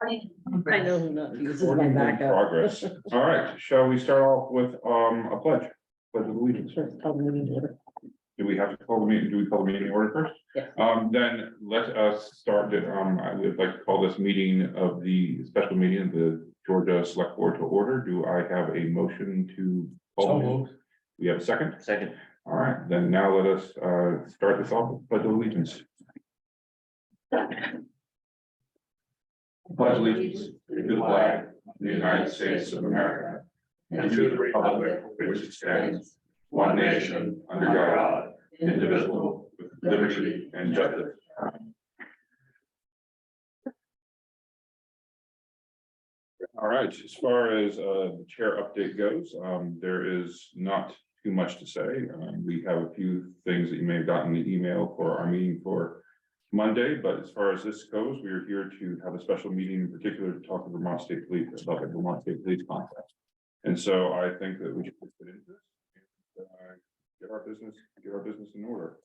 I know who not uses my Recording in backup. progress. All right, shall we start off with a pledge? Pledge of allegiance. Sure, tell me when to do it. Do we have to call the meeting? Do we call the meeting in order first? Yes. Then let us start it. I would like to call this meeting of the special meeting of the Georgia Select Board to order. Do I have a motion to call? the meeting? We have a second? Second. All right, then now let us start this off with pledge of allegiance. Pledge allegiance to the flag of the United States of America and to the republic for which it stands, one nation, under God, indivisible, with liberty and justice. All right, as far as the chair update goes, there is not too much to say. We have a few things that you may have gotten in the email for our meeting for Monday, but as far as this goes, we are here to have a special meeting in particular to talk to Vermont State Police about the Vermont State Police contract. And so I think that we should get into this and get our business in order.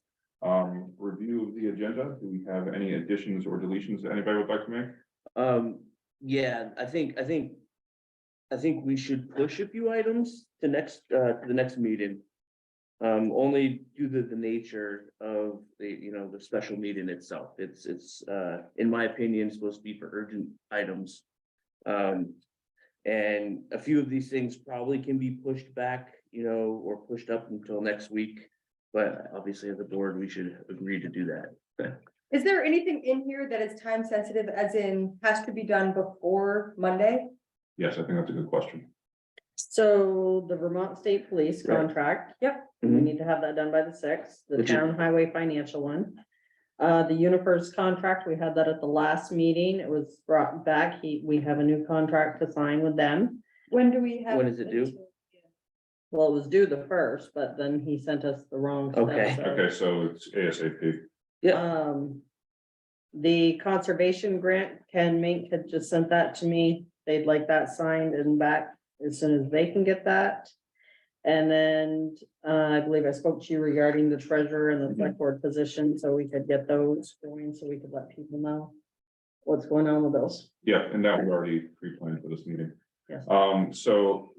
Review of the agenda. Do we have any additions or deletions that anybody would like to make? Yeah, I think we should push a few items to the next meeting. Only due to the nature of the special meeting itself. It's in my opinion, supposed to be for urgent items. And a few of these things probably can be pushed back, or pushed up until next week. But obviously as a board, we should agree to do that. Is there anything in here that is time sensitive, as in has to be done before Monday? Yes, I think that's a good question. So the Vermont State Police Right. contract. Yep. We Mhm. need to have that done by the 6th, the Which is- town highway financial one. The UniFirst contract, we had that at the last meeting. It was brought back. We have a new contract to sign with them. When do we have? When is it due? Well, it was due the 1st, but then he sent us the wrong stuff. Okay. so- Okay, so it's ASAP. The conservation grant, Ken Mink had just sent that to me. They'd like that signed and back as soon as they can get that. And then, I believe I spoke to you regarding the treasurer and the select board position, so we could get those going, so we could let people know what's going on with those. Yeah, and that we already pre-planned for this meeting. Yes. So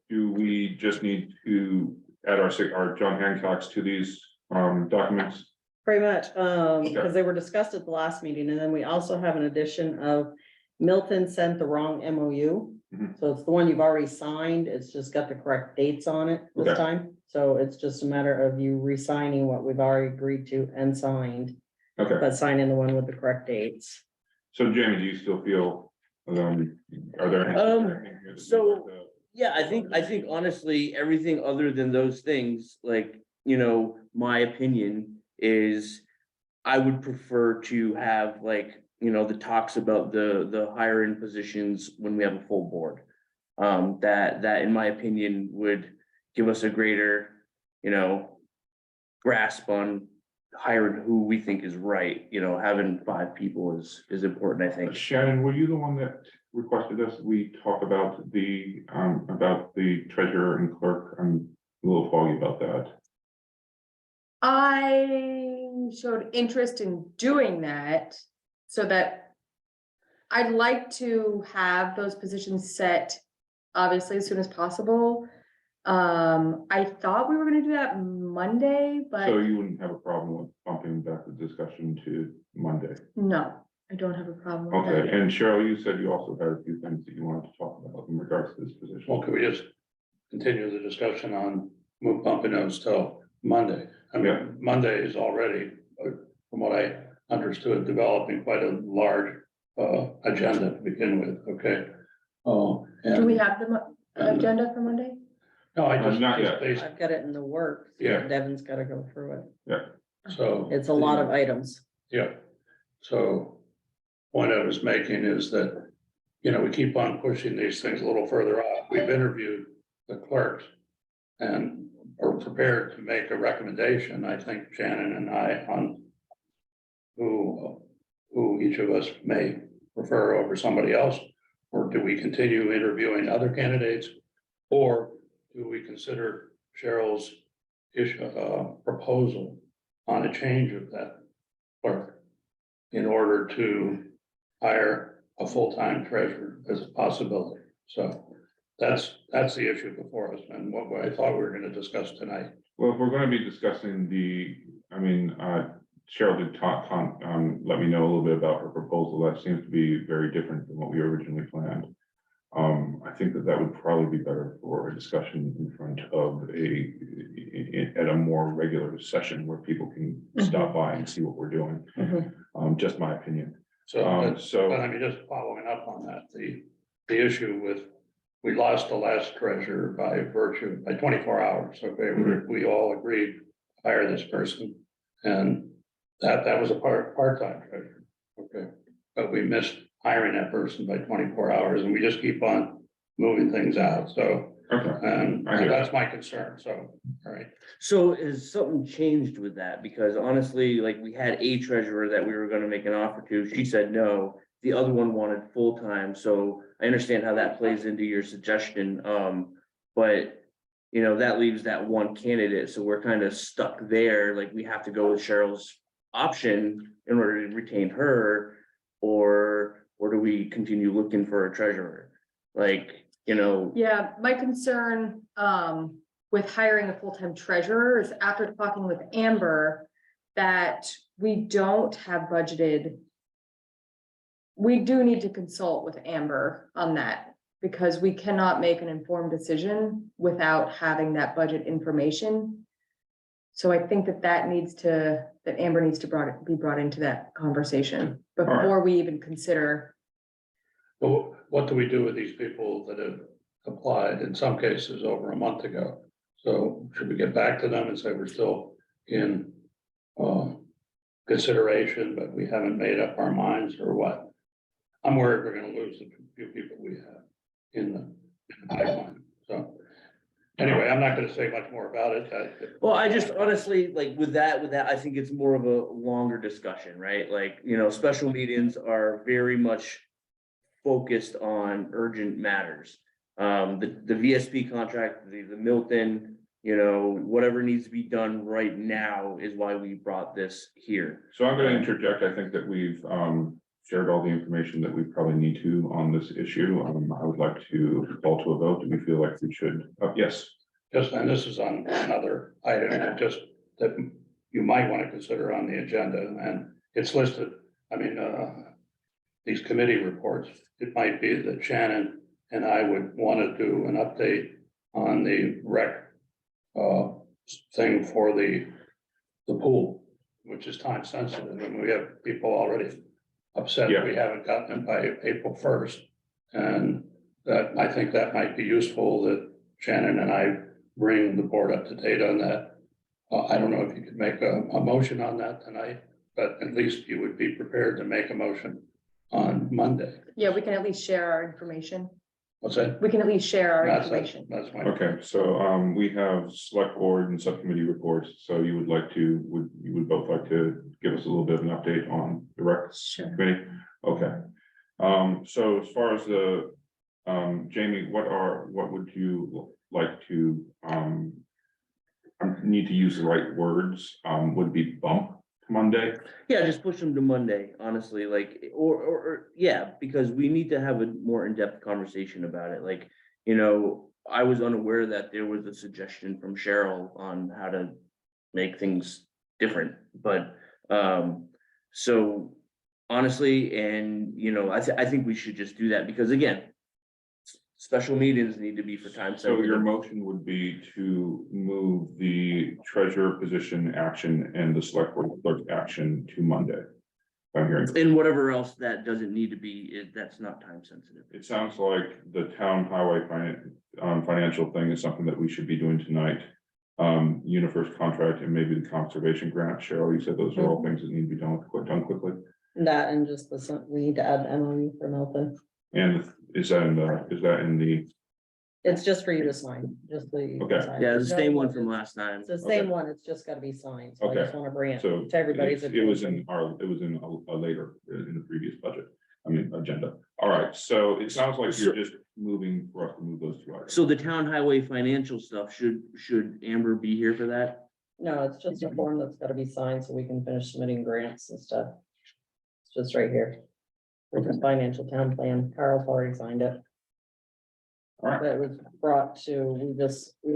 do we just need to add our John Hancock's to these documents? Pretty much, because they were discussed at the last meeting, and then we also have an addition of Milton sent the wrong MOU. Mhm. So it's the one you've already signed, it's just got the correct dates on it this Okay. time, so it's just a matter of you re-signing what we've already agreed to and signed, Okay, but signing the one with the correct dates. so Jamie, do you still feel, are there? any- So- Yeah, I think honestly, everything other than those things, like, my opinion is. I would prefer to have the talks about the hiring positions when we have a full board. That in my opinion would give us a greater, grasp on hiring who we think is right, having 5 people is important, I think. Shannon, were you the one that requested us? We talk about the treasurer and clerk. I'm a little foggy about that. I showed interest in doing that so that I'd like to have those positions set, obviously, as soon as possible. I thought we were gonna do that Monday, So but you wouldn't have a problem with bumping back the discussion to Monday? no, I don't have a problem with Okay, that. and Cheryl, you said you also had a few things that you wanted to talk about in regards to this position. Well, could we just continue the discussion on bumping those till Monday? I Yeah. mean, Monday is already, from what I understood, developing quite a large agenda to begin with, okay? Oh, and. Do we have the and- agenda for Monday? No, I just. Not yet. I've got it in the works. Yeah. Devin's gotta go through it. So. It's a lot of items. Yeah, so point I was making is that, we keep on pushing these things a little further off. We've interviewed the clerks and are prepared to make a recommendation, I think Shannon and I, on who each of us may prefer over somebody else, or do we continue interviewing other candidates? Or do we consider Cheryl's proposal on a change of that clerk in order to hire a full-time treasurer as a possibility. So that's the issue before us and what I thought we were gonna discuss tonight. Well, if we're gonna be discussing Cheryl did let me know a little bit about her proposal. That seems to be very different than what we originally planned. I think that would probably be better for a discussion in front of at a more regular session where people can stop by and see what we're doing. Just my opinion. So, So but I mean, just following up on that, the issue with, we lost the last treasurer by 24 hours. Okay, we all agreed to hire this person, and that was a part-time treasurer. Okay, but we missed hiring that person by 24 hours, and we just keep on moving things out. So, okay, and I hear that's my concern. So, all right. So is something changed with that? Because honestly, like we had a treasurer that we were gonna make an offer to, she said no. The other one wanted full-time, so I understand how that plays into your suggestion, but. You know, that leaves that one candidate, so we're kind of stuck there, like we have to go with Cheryl's option in order to retain her. Or do we continue looking for a treasurer? Like, you know. Yeah, my concern, with hiring a full-time treasurer is after talking with Amber, that we don't have budgeted. We do need to consult with Amber on that, because we cannot make an informed decision without having that budget information. So I think that Amber needs to be brought into that conversation before we even consider. Well, what do we do with these people that have applied, in some cases over a month ago? So should we get back to them and say we're still in consideration, but we haven't made up our minds, or what? I'm worried we're gonna lose the few people we have in the pipeline. So anyway, I'm not gonna say much more about it. Well, I just honestly, like with that, I think it's more of a longer discussion, right? Like, you know, special meetings are very much focused on urgent matters. The VSP contract, the Milton, you know, whatever needs to be done right now is why we brought this here. So I'm gonna interject. I think that we've shared all the information that we probably need to on this issue. I would like to call to a vote. Do we feel like we should? Yes. Just, and this is on another item, just that you might want to consider on the agenda, and it's listed. I mean, these committee reports, it might be that Shannon and I would want to do an update on the rec thing for the pool, which is time sensitive, and we have people already upset Yeah. we haven't gotten them by April 1st. And that, I think that might be useful, that Shannon and I bring the board up to date on that. I don't know if you could make a motion on that tonight, but at least you would be prepared to make a motion on Monday. Yeah, we can at least share our information. What's that? We can at least share our That's information. my. Okay, so we have select board and subcommittee reports. So you would both like to give us a little bit of an update on the rec Sure. committee? Okay. So as far as the Jamie, what would you like to I need to use the right words, would be bump to Monday? Yeah, just push them to Monday, honestly, like, or, yeah, because we need to have a more in-depth conversation about it, like, you know, I was unaware that there was a suggestion from Cheryl on how to make things different, but, so honestly, and, you know, I think we should just do that, because again, special meetings need to be for time. So your motion would be to move the treasurer position action and the select board clerk action to Monday. I'm hearing. And whatever else that doesn't need to be, that's not time sensitive. It sounds like the town highway financial thing is something that we should be doing tonight. UniFirst contract and maybe the conservation grant. Cheryl, you said those are all things that need to be done quickly. That and just we need to add MOU for Milton. And is that in the, It's just for you to sign, just the. Okay. sign. Yeah, it's the No, same one from last time. It's the same Okay. one, it's just gotta be signed, so I Okay. just wanna bring it so to everybody's. it was in attention. a later, in the previous budget, agenda. All right, so it sounds like you're just moving for us to move those two items. So the town highway financial stuff, should Amber be here for that? No, it's just a form that's gotta be signed so we can finish submitting grants and stuff. It's just right here. For the financial town plan, Carl's already signed it. All right. That was brought to, we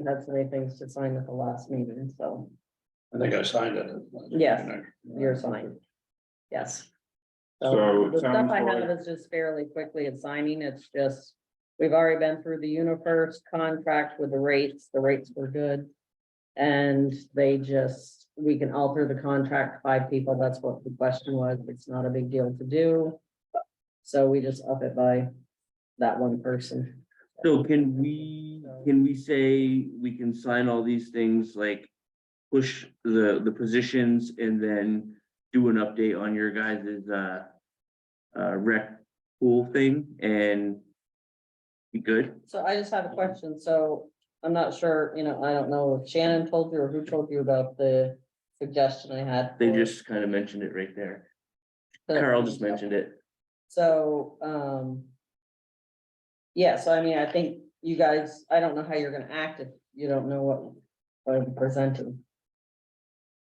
had so many things to sign at the last meeting, so I think I signed it. Yes. you're signed. Yes. So So it the stuff sounds I have like- is just fairly quickly at signing, it's just, we've already been through the UniFirst contract with the rates were good. And we can alter the contract, 5 people, that's what the question was, it's not a big deal to do. So we just up it by that one person. So can we say we can sign all these things, like push the positions and then do an update on your guys' rec pool thing and be good? So I just have a question, so I'm not sure, I don't know if Shannon told you or who told you about the suggestion I had. They for just kind of mentioned it right there. the- Carol just mentioned it. So, yeah, so I mean, I think you guys, I don't know how you're gonna act if you don't know what I'm presenting.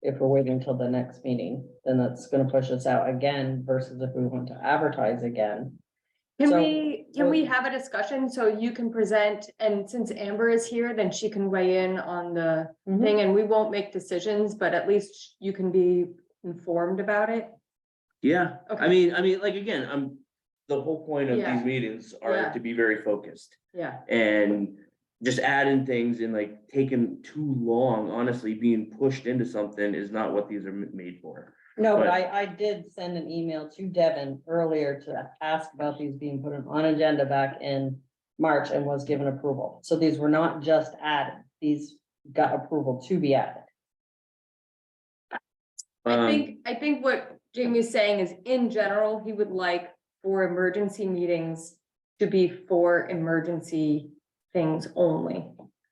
If we're waiting until the next meeting, then that's gonna push us out again versus if we want to advertise again. Can So, we have a discussion so you can present, and since Amber is here, then she can weigh in on the Mhm. thing, and we won't make decisions, but at least you can be informed about it. Yeah, Okay. I mean, like, again, the whole point of Yeah. these meetings are Yeah. to be very focused. Yeah, And just adding things and like taking too long, honestly, being pushed into something is not what these are made for. No, but But- I did send an email to Devin earlier to ask about these being put on agenda back in March and was given approval. So these were not just added, these got approval to be added. I think what Jamie's saying is, in general, he would like for emergency meetings to be for emergency things only.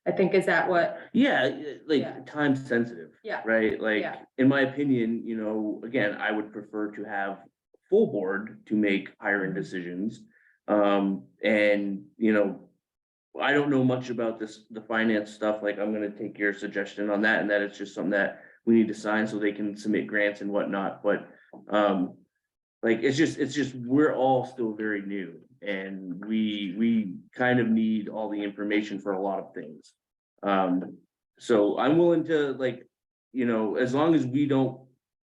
I think, is that what? Yeah, Yeah. like time sensitive. Yeah. Right, like, Yeah. in my opinion, again, I would prefer to have full board to make hiring Mm-hmm. decisions. And, I don't know much about the finance stuff, like, I'm gonna take your suggestion on that, and that it's just something that we need to sign so they can submit grants and whatnot, but, like, it's just, we're all still very new, and we kind of need all the information for a lot of things. So I'm willing to, like, as long as we don't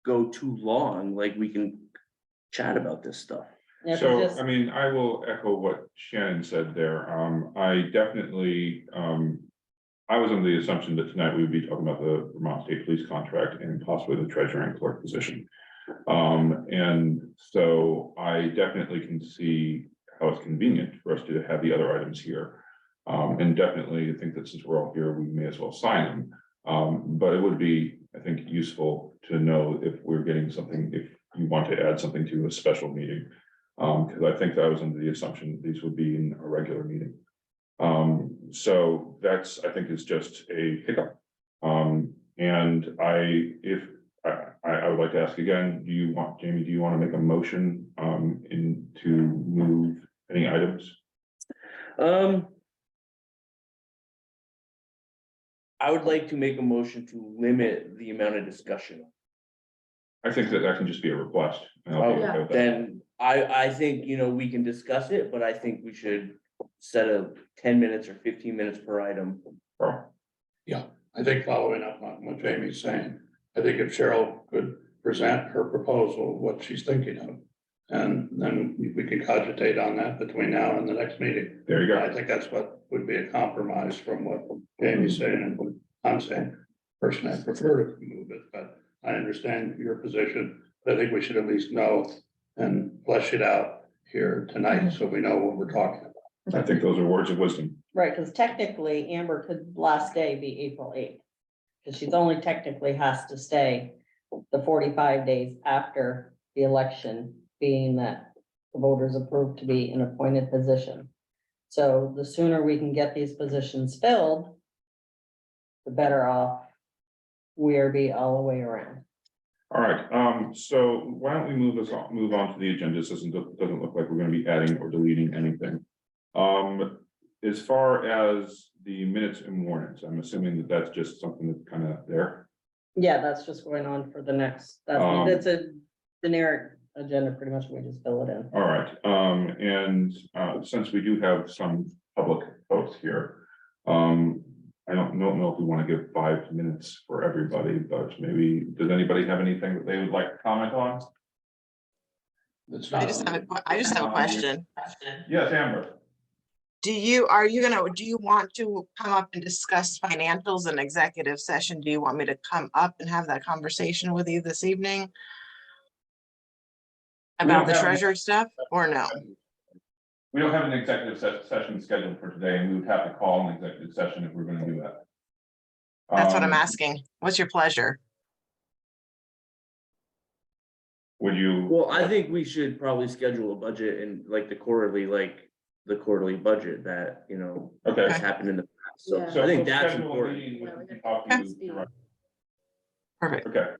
go too long, like, we can chat about this stuff. Yeah, 'cause So, just- I mean, I will echo what Shannon said there. I definitely, I was under the assumption that tonight we would be talking about the Vermont State Police contract and possibly the treasurer and clerk position. And so I definitely can see how it's convenient for us to have the other items here. And definitely I think that since we're all here, we may as well sign them. But it would be, I think, useful to know if we're getting something, if you want to add something to a special meeting. Because I think that was under the assumption these would be in a regular meeting. So that's, I think, is just a hiccup. And I would like to ask again, Jamie, do you want to make a motion to move any items? I would like to make a motion to limit the amount of discussion. I think that can just be a request. and I'll be okay with that. Then I think, we can discuss it, but I think we should set a 10 minutes or 15 minutes per item. Carl? I think following up on what Jamie's saying, I think if Cheryl could present her proposal, what she's thinking of. And then we could cogitate on that between now and the next meeting. There you I go. think that's what would be a compromise from what Jamie's saying and what I'm saying. Personally, I prefer to move it, but I understand your position. But I think we should at least know and flesh it out here tonight, so we know what we're talking about. I think those are words of wisdom. Right, because technically Amber could last day be April 8th. Because she's only technically has to stay the 45 days after the election, being that the voters approved to be an appointed position. So the sooner we can get these positions filled, the better off we'll be all the way around. All right, so why don't we move on to the agenda? This doesn't look like we're gonna be adding or deleting anything. As far as the minutes and warrants, I'm assuming that that's just something that's kind of there. Yeah, that's just going on for the next, Um, that's a generic agenda, pretty much, we just fill it in. All right, and since we do have some public folks here, I don't know if we want to give 5 minutes for everybody, but maybe, does anybody have anything that they would like to comment on? It's I not, just have a question. Yes, Amber. Do you want to come up and discuss financials in executive session? Do you want me to come up and have that conversation with you this evening? About the have- treasury stuff or no? We don't have an executive session scheduled for today, and we would have to call an executive session if we're gonna do that. That's what I'm Um, asking. What's your pleasure? Would you? Well, I think we should probably schedule a budget and like the quarterly budget that, you know, Okay. has happened in the past. So Yeah. I think So that's schedule a important. meeting with- Yeah, we talk to have you to direct- Perfect. Okay.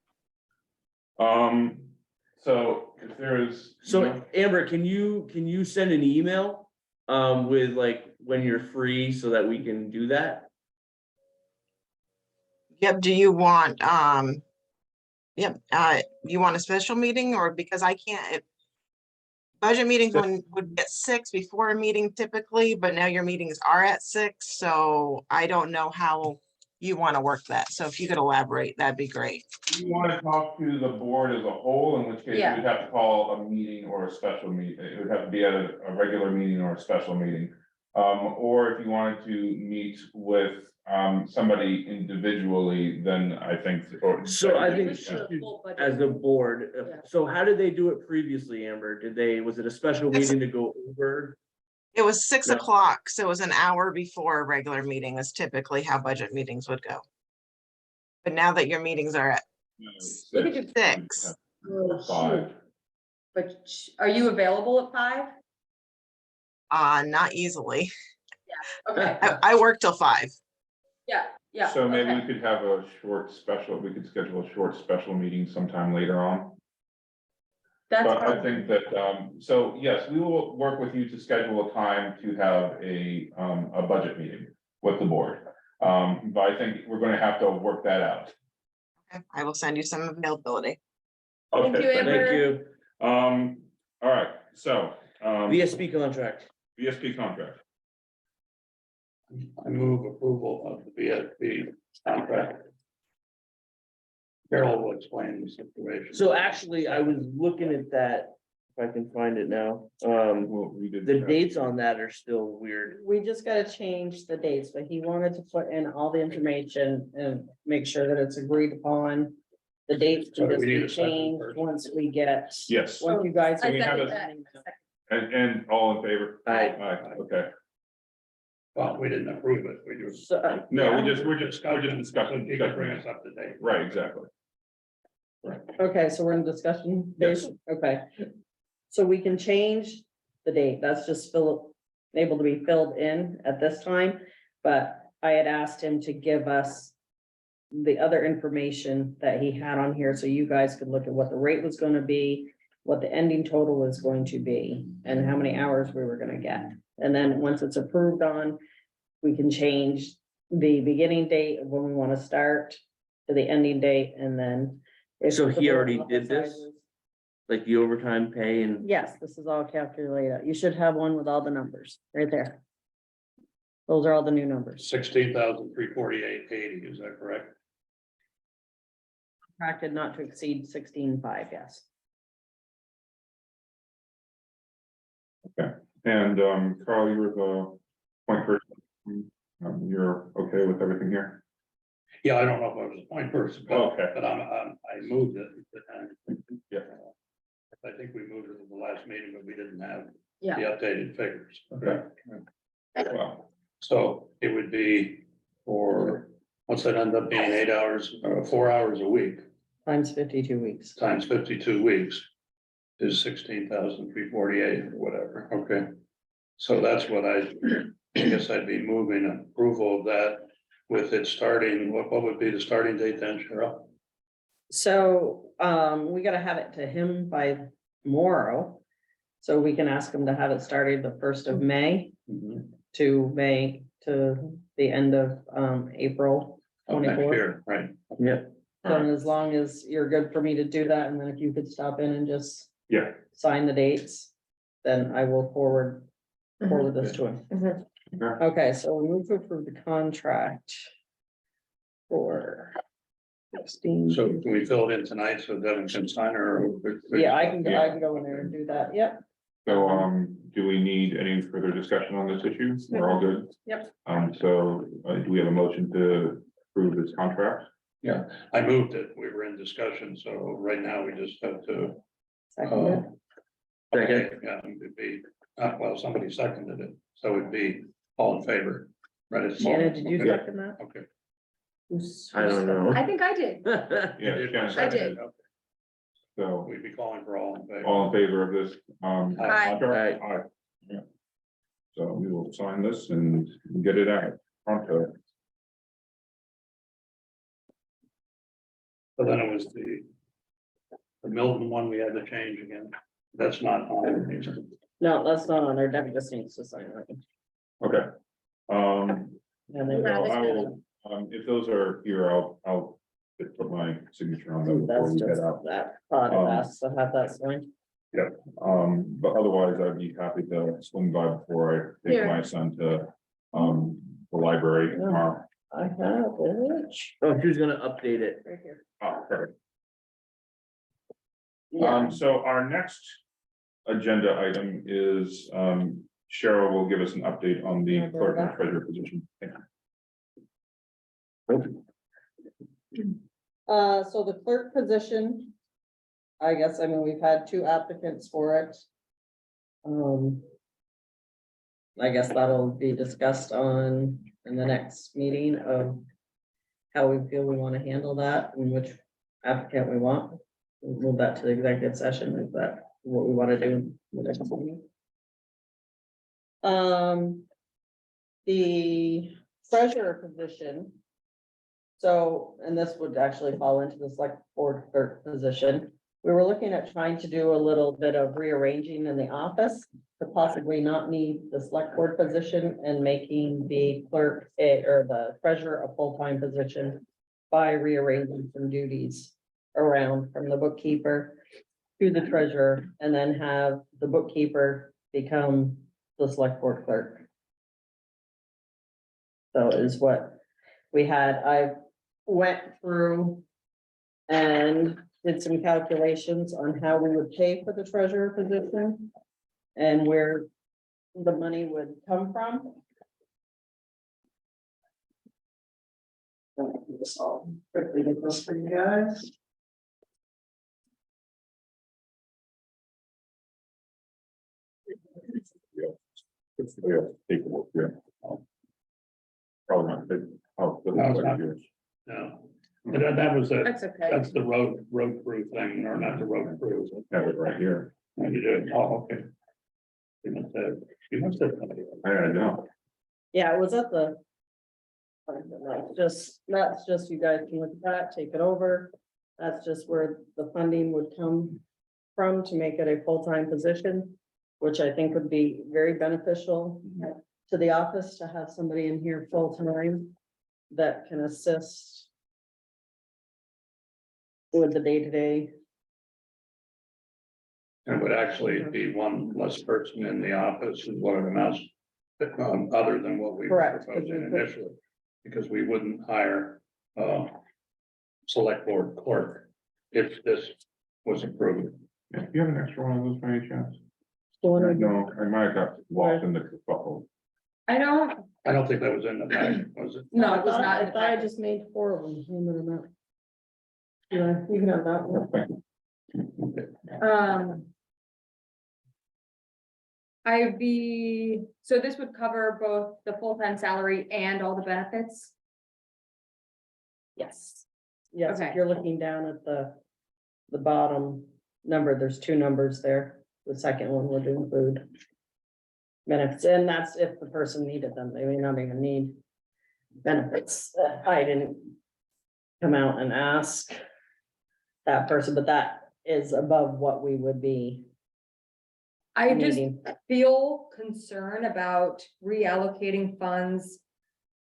So if there is. So Amber, can you send an email with like when you're free so that we can do that? Yep, do you want, you want a special meeting or because I can't, budget meetings would be at 6 before a meeting typically, but now your meetings are at 6, so I don't know how you want to work that. So if you could elaborate, that'd be great. You want to talk to the board as a whole, in which case Yeah. you'd have to call a meeting or a special meeting. It would have to be a regular meeting or a special meeting. Or if you wanted to meet with somebody individually, then I think. So I think This is a full budget. as a board, Yeah. so how did they do it previously, Amber? Was it a special It's- meeting to go over? It was 6 Yeah. o'clock, so it was an hour before a regular meeting is typically how budget meetings would go. But now that your meetings are at We could do 6, Oh, shoot. 5. But are you available at 5? not easily. Okay, I work till 5. yeah. So maybe okay. we could have a short special, we could schedule a short special meeting sometime later on. That's But I fine. think that, so yes, we will work with you to schedule a time to have a budget meeting with the board. But I think we're gonna have to work that out. Okay, I will send you some availability. Thank Okay, you, Thank Amber. you. All right, so, VSP contract. VSP contract. I move approval of the VSP contract. Carol will explain the situation. So actually, I was looking at that, if I can find it now. Well, we did. The dates on that are still weird. We just gotta change the dates, but he wanted to put in all the information and make sure that it's agreed upon. The dates So can do just we need be a second changed first? once we get. Yes, Once you guys. I we have second a- that. and all in favor? Aye. Aye, okay. Well, we didn't approve it, we just. So, No, yeah. we're just discussing. He can bring us up to date. Right, exactly. Okay, so we're in discussion phase, okay. So we can change the date, that's just able to be filled in at this time. But I had asked him to give us the other information that he had on here, so you guys could look at what the rate was gonna be, what the ending total is going to be, and how many hours we were gonna get. And then once it's approved on, we can change the beginning date of when we wanna start to the ending date, and then. if So the he board already did this? authorizes- Like the overtime pay and, Yes, this is all calculated. You should have one with all the numbers right there. Those are all the new numbers. 16,348.80, is that correct? Contracted not to exceed 16.5, yes. And Carl, you were the point person. You're okay with everything here? Yeah, I don't know if I was a point person, Okay. but I moved it. Yeah. I think we moved it at the last meeting, but we didn't have the Yeah, updated figures. Okay. Well, So it would be for, what's that end up being, 8 hours, 4 hours a week, Times 52 weeks. times 52 weeks. Is 16,348 or whatever, okay. So that's what I guess I'd be moving approval of that with it starting, what would be the starting date then, Cheryl? So, we gotta have it to him by tomorrow. So we can ask him to have it started the 1st of May to the end of, April. Of next 24th. year, right? yeah, So as long as you're good for me to do that, and then if you could stop in and just Yeah, sign the dates, then I will forward this to him. Mhm. okay. Okay, so we move to approve the contract for 16. So can we fill it in tonight so Devin can sign or? Yeah, I can go in there and do that, yep. So, do we need any further discussion on this issue? We're all good? Yep. So, do we have a motion to approve this contract? Yeah, I moved it. We were in discussion, so right now we just have to. Second it. Second. Yeah, it'd be, well, somebody seconded it, so it'd be all in favor, right? It's- Shannon, did you Okay. second that? Okay. Who's- I don't know. I think I did. Yeah, Shannon I seconded. did. Okay. So, We'd be calling for all in favor. all in favor of this, Aye. contract? Aye. Yeah. So we will sign this and get it out pronto. So then it was the Milton one we had to change again. That's not on these. No, that's not on there, Debbie just needs to sign it. Okay. And then So I will, if those are here, I'll put my signature on them before that's we just get out. that, has to have that signed. But otherwise, I'd be happy to swing by before I take Here. my son to, the library tomorrow. I have it. Oh, she was gonna update it. Right here. Oh, perfect. Yeah, So our next agenda item is, Cheryl will give us an update on the clerk and treasurer position. so the clerk position. I guess, I mean, we've had 2 applicants for it. I guess that'll be discussed in the next meeting of how we feel we want to handle that and which applicant we want. We'll move that to the executive session. Is that what we want to do in the next meeting? The treasurer position. So, and this would actually fall into the select board clerk position. We were looking at trying to do a little bit of rearranging in the office to possibly not need the select board position and making the clerk or the treasurer a full-time position by rearranging some duties around from the bookkeeper to the treasurer, and then have the bookkeeper become the select board clerk. So is what we had. I went through and did some calculations on how we would pay for the treasurer position and where the money would come from. Just I'll quickly get this for you guys. Yeah, paperwork, yeah. Probably not. Oh, No, it's not. No, and that was That's okay. that's the road crew thing, or not the road crew. Have it right here. You do, oh, okay. You must have. I know. Yeah, it was at the. That's just, you guys can look at that, take it over. That's just where the funding would come from to make it a full-time position, which I think would be very beneficial to the office to have somebody in here full-time that can assist with the day-to-day. It would actually be one less person in the office is what it amounts, other than what we were Correct. proposing initially. Because we wouldn't hire, select board clerk if this was approved. Do you have an extra one of those by any chance? So No, I might have got lost in the kerfuffle. I don't, I don't think that was in the packet, was it? no, it was not. I in the thought I packet. just made 4 of them. Hand them out. Yeah, you can have that one. So this would cover both the full-time salary and all the benefits? Yes. Yes, if Okay. you're looking down at the bottom number, there's 2 numbers there. The second one would include benefits, and that's if the person needed them. They may not even need benefits. I didn't come out and ask that person, but that is above what we would be I just needing. feel concern about reallocating funds,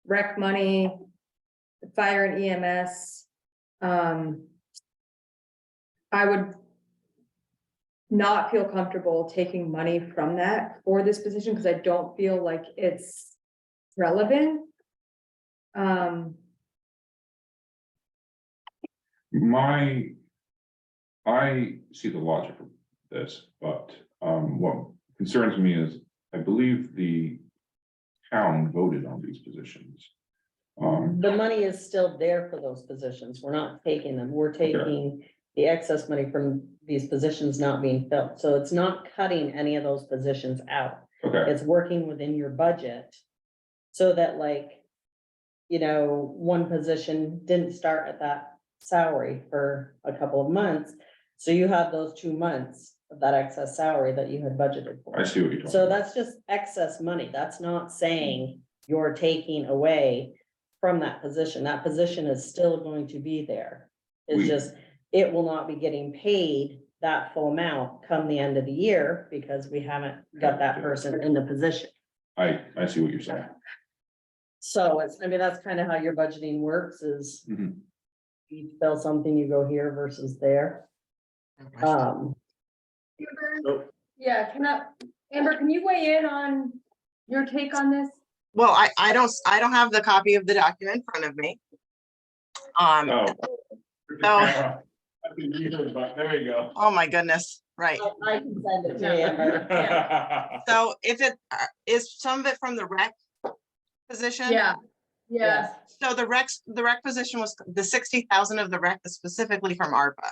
rec money, fire and EMS. I would not feel comfortable taking money from that for this position, because I don't feel like it's relevant. I see the logic of this, but, what concerns me is, I believe the town voted on these positions. The money is still there for those positions. We're not taking them. We're taking the excess money from these positions not being filled. So it's not cutting any of those positions out. okay, It's working within your budget. So that like, you know, one position didn't start at that salary for a couple of months. So you have those 2 months of that excess salary that you had budgeted for. I see what you're talking So about. that's just excess money. That's not saying you're taking away from that position. That position is still going to be there. It's We- just, it will not be getting paid that full amount come the end of the year because we haven't got that person in the position. I see what you're saying. So it's, I mean, that's kind of how your budgeting works is Mhm. you fill something, you go here versus there. Yeah, Amber, can you weigh in on your take on this? Well, I don't have the copy of the document in front of me. Oh. No. There you go. Oh my goodness, right. I can send it to you, Amber. So if it is some of it from the rec position? Yeah, Yes. So the rec position was the 60,000 of the rec is specifically from ARPA.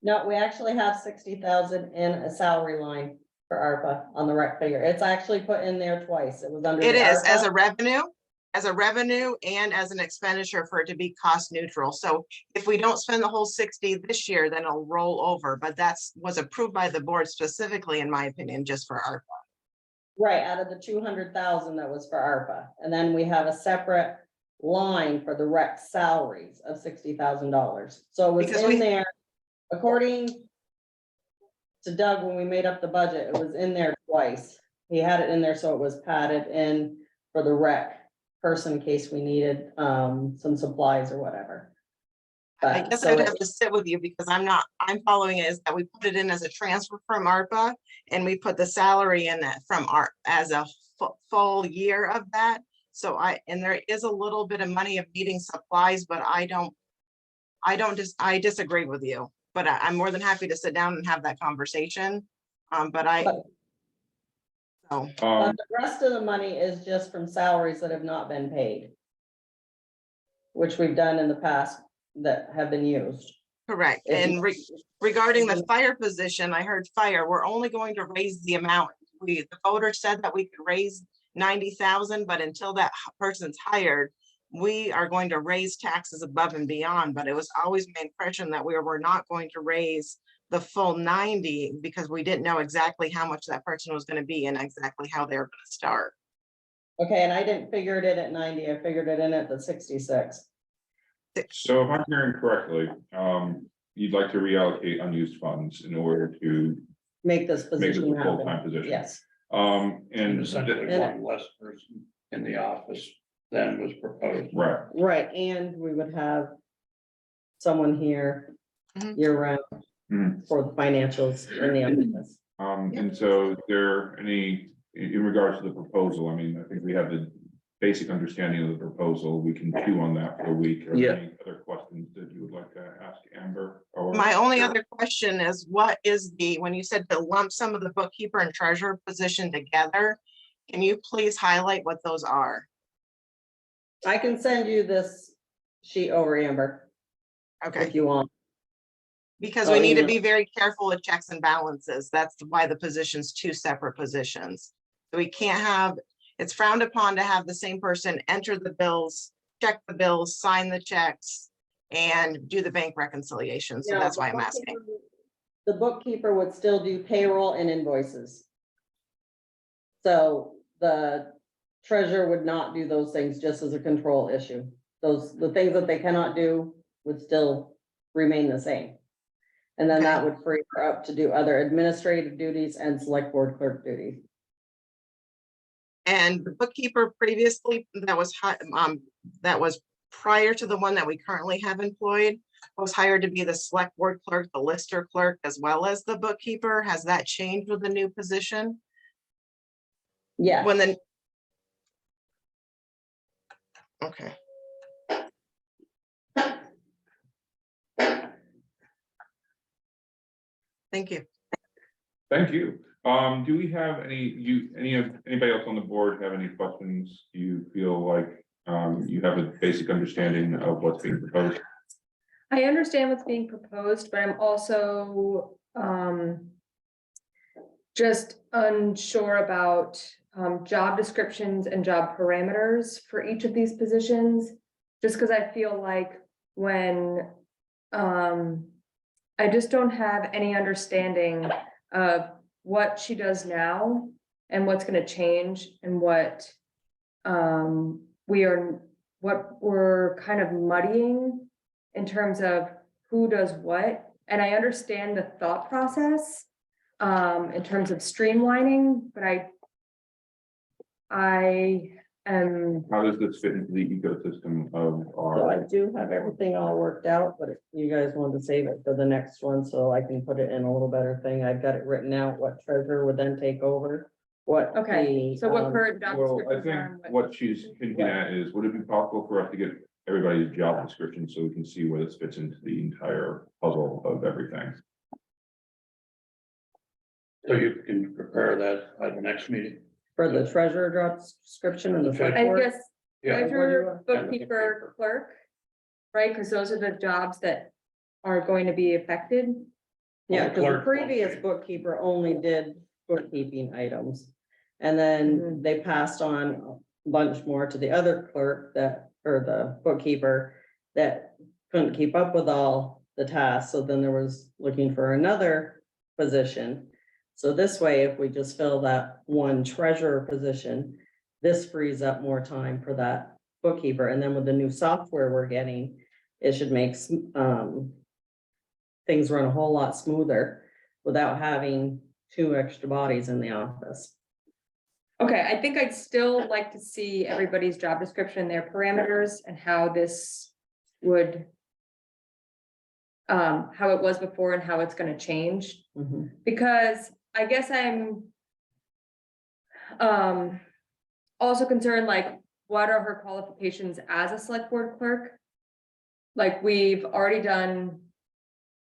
No, we actually have 60,000 in a salary line for ARPA on the rec figure. It's actually put in there twice. It was under. It the is as ARPA. a revenue and as an expenditure for it to be cost neutral. So if we don't spend the whole 60 this year, then it'll roll over, but was approved by the board specifically, in my opinion, just for ARPA. Right, out of the 200,000 that was for ARPA. And then we have a separate line for the rec salaries of $60,000. So it was Because in there, according to Doug, when we made up the budget, it was in there twice. He had it in there, so it was padded in for the rec person in case we needed some supplies or whatever. I But guess so I'd it- have to sit with you because I'm following it is that we put it in as a transfer from ARPA and we put the salary in that from as a full year of that. So and there is a little bit of money of needing supplies, but I disagree with you, but I'm more than happy to sit down and have that conversation. So, but the rest of the money is just from salaries that have not been paid. Which we've done in the past that have been used. correct. If And you- regarding the fire position, I heard fire, we're only going to raise the amount. The voter said that we could raise 90,000, but until that person's hired, we are going to raise taxes above and beyond, but it was always my impression that we were not going to raise the full 90 because we didn't know exactly how much that person was going to be and exactly how they were going to start. Okay, and I didn't figure it in at 90, I figured it in at the 66. So if I'm hearing correctly, you'd like to reallocate unused funds in order to Make this make this position a full-time happen. position. Yes, And And essentially And- one less person in the office than was proposed. right, right, and we would have someone here Mhm. year round Mhm. for the financials in the office. and so is there any, in regards to the proposal, I mean, I think we have the basic understanding of the proposal, we can chew on that for a week. Are there Yeah. any other questions that you would like to ask Amber? Or My only other question is what is when you said to lump some of the bookkeeper and treasurer position together, can you please highlight what those are? I can send you this sheet over, Amber, Okay, if you want. because Oh, we need to email. be very careful with checks and balances. That's why the position's two separate positions. So we can't have, it's frowned upon to have the same person enter the bills, check the bills, sign the checks, and do the bank reconciliation. So Now, that's the why I'm asking. bookkeeper- The bookkeeper would still do payroll and invoices. So the treasurer would not do those things just as a control issue. The things that they cannot do would still remain the same. And then that would free her up to do other administrative duties and select board clerk duties. And the bookkeeper previously, that was prior to the one that we currently have employed, was hired to be the select board clerk, the lister clerk, as well as the bookkeeper. Has that changed with the new position? Yeah, When the. Okay. Thank you. Thank you. Do we have anybody else on the board have any questions? Do you feel like, you have a basic understanding of what's being proposed? I understand what's being proposed, but I'm also, just unsure about, job descriptions and job parameters for each of these positions. Just because I feel like when, I just don't have any understanding of what she does now and what's gonna change and what what we're kind of muddying in terms of who does what. And I understand the thought process in terms of streamlining, but I am, How does this fit into the ecosystem of so I our? do have everything all worked out, but if you guys want to save it for the next one, so I can put it in a little better thing. I've got it written out, what treasurer would then take over. What okay, the, so what current job Well, I descriptions are. and think what she's hinting at is, would it be possible for us to get everybody's job description so we can see where this fits into the entire puzzle of everything? So you can prepare that at the next meeting. for the treasurer job description and the select I board? guess Yeah. treasurer, And the bookkeeper, clerk, right? Because those are the jobs that are going to be affected. Yeah, The because the clerk previous won't be. bookkeeper only did bookkeeping items. And then they passed on a bunch more to the other clerk that, or the bookkeeper that couldn't keep up with all the tasks, so then there was looking for another position. So this way, if we just fill that one treasurer position, this frees up more time for that bookkeeper, and then with the new software we're getting, it should make things run a whole lot smoother without having 2 extra bodies in the office. Okay, I think I'd still like to see everybody's job description, their parameters, and how this would. How it was before and how it's gonna change, Mhm. because I guess I'm. Also concerned, like, what are her qualifications as a select board clerk? Like, we've already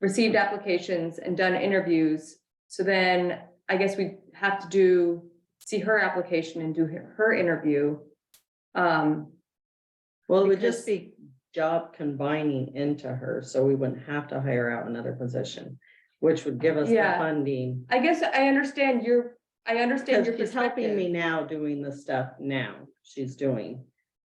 received applications and done interviews, so then I guess we have to see her application and do her interview. Well, it would Because- just be job combining into her, so we wouldn't have to hire out another position, which would give us the Yeah. funding. I guess I understand your Because perspective. she's helping me now doing the stuff now she's doing.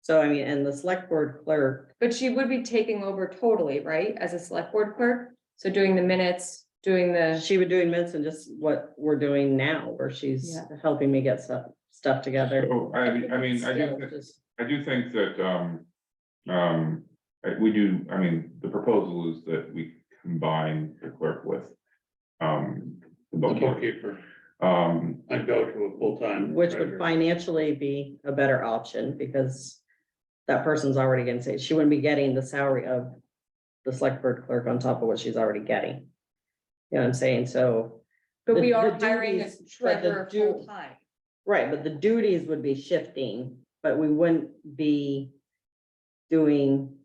So I mean, and the select board clerk, But she would be taking over totally, right, as a select board clerk? So doing the minutes, doing the, she would doing minutes and just what we're doing now, where she's Yeah. helping me get stuff together. So, I mean, Still, just- I do think that, we do, I mean, the proposal is that we combine the clerk with, the The bookkeeper. bookkeeper Um, and go to a full-time. Which would treasurer. financially be a better option, because that person's already gonna say, she wouldn't be getting the salary of the select board clerk on top of what she's already getting. You know what I'm saying? So, but we the are hiring a duties, but the treasurer du- full time. right, but the duties would be shifting, but we wouldn't be doing,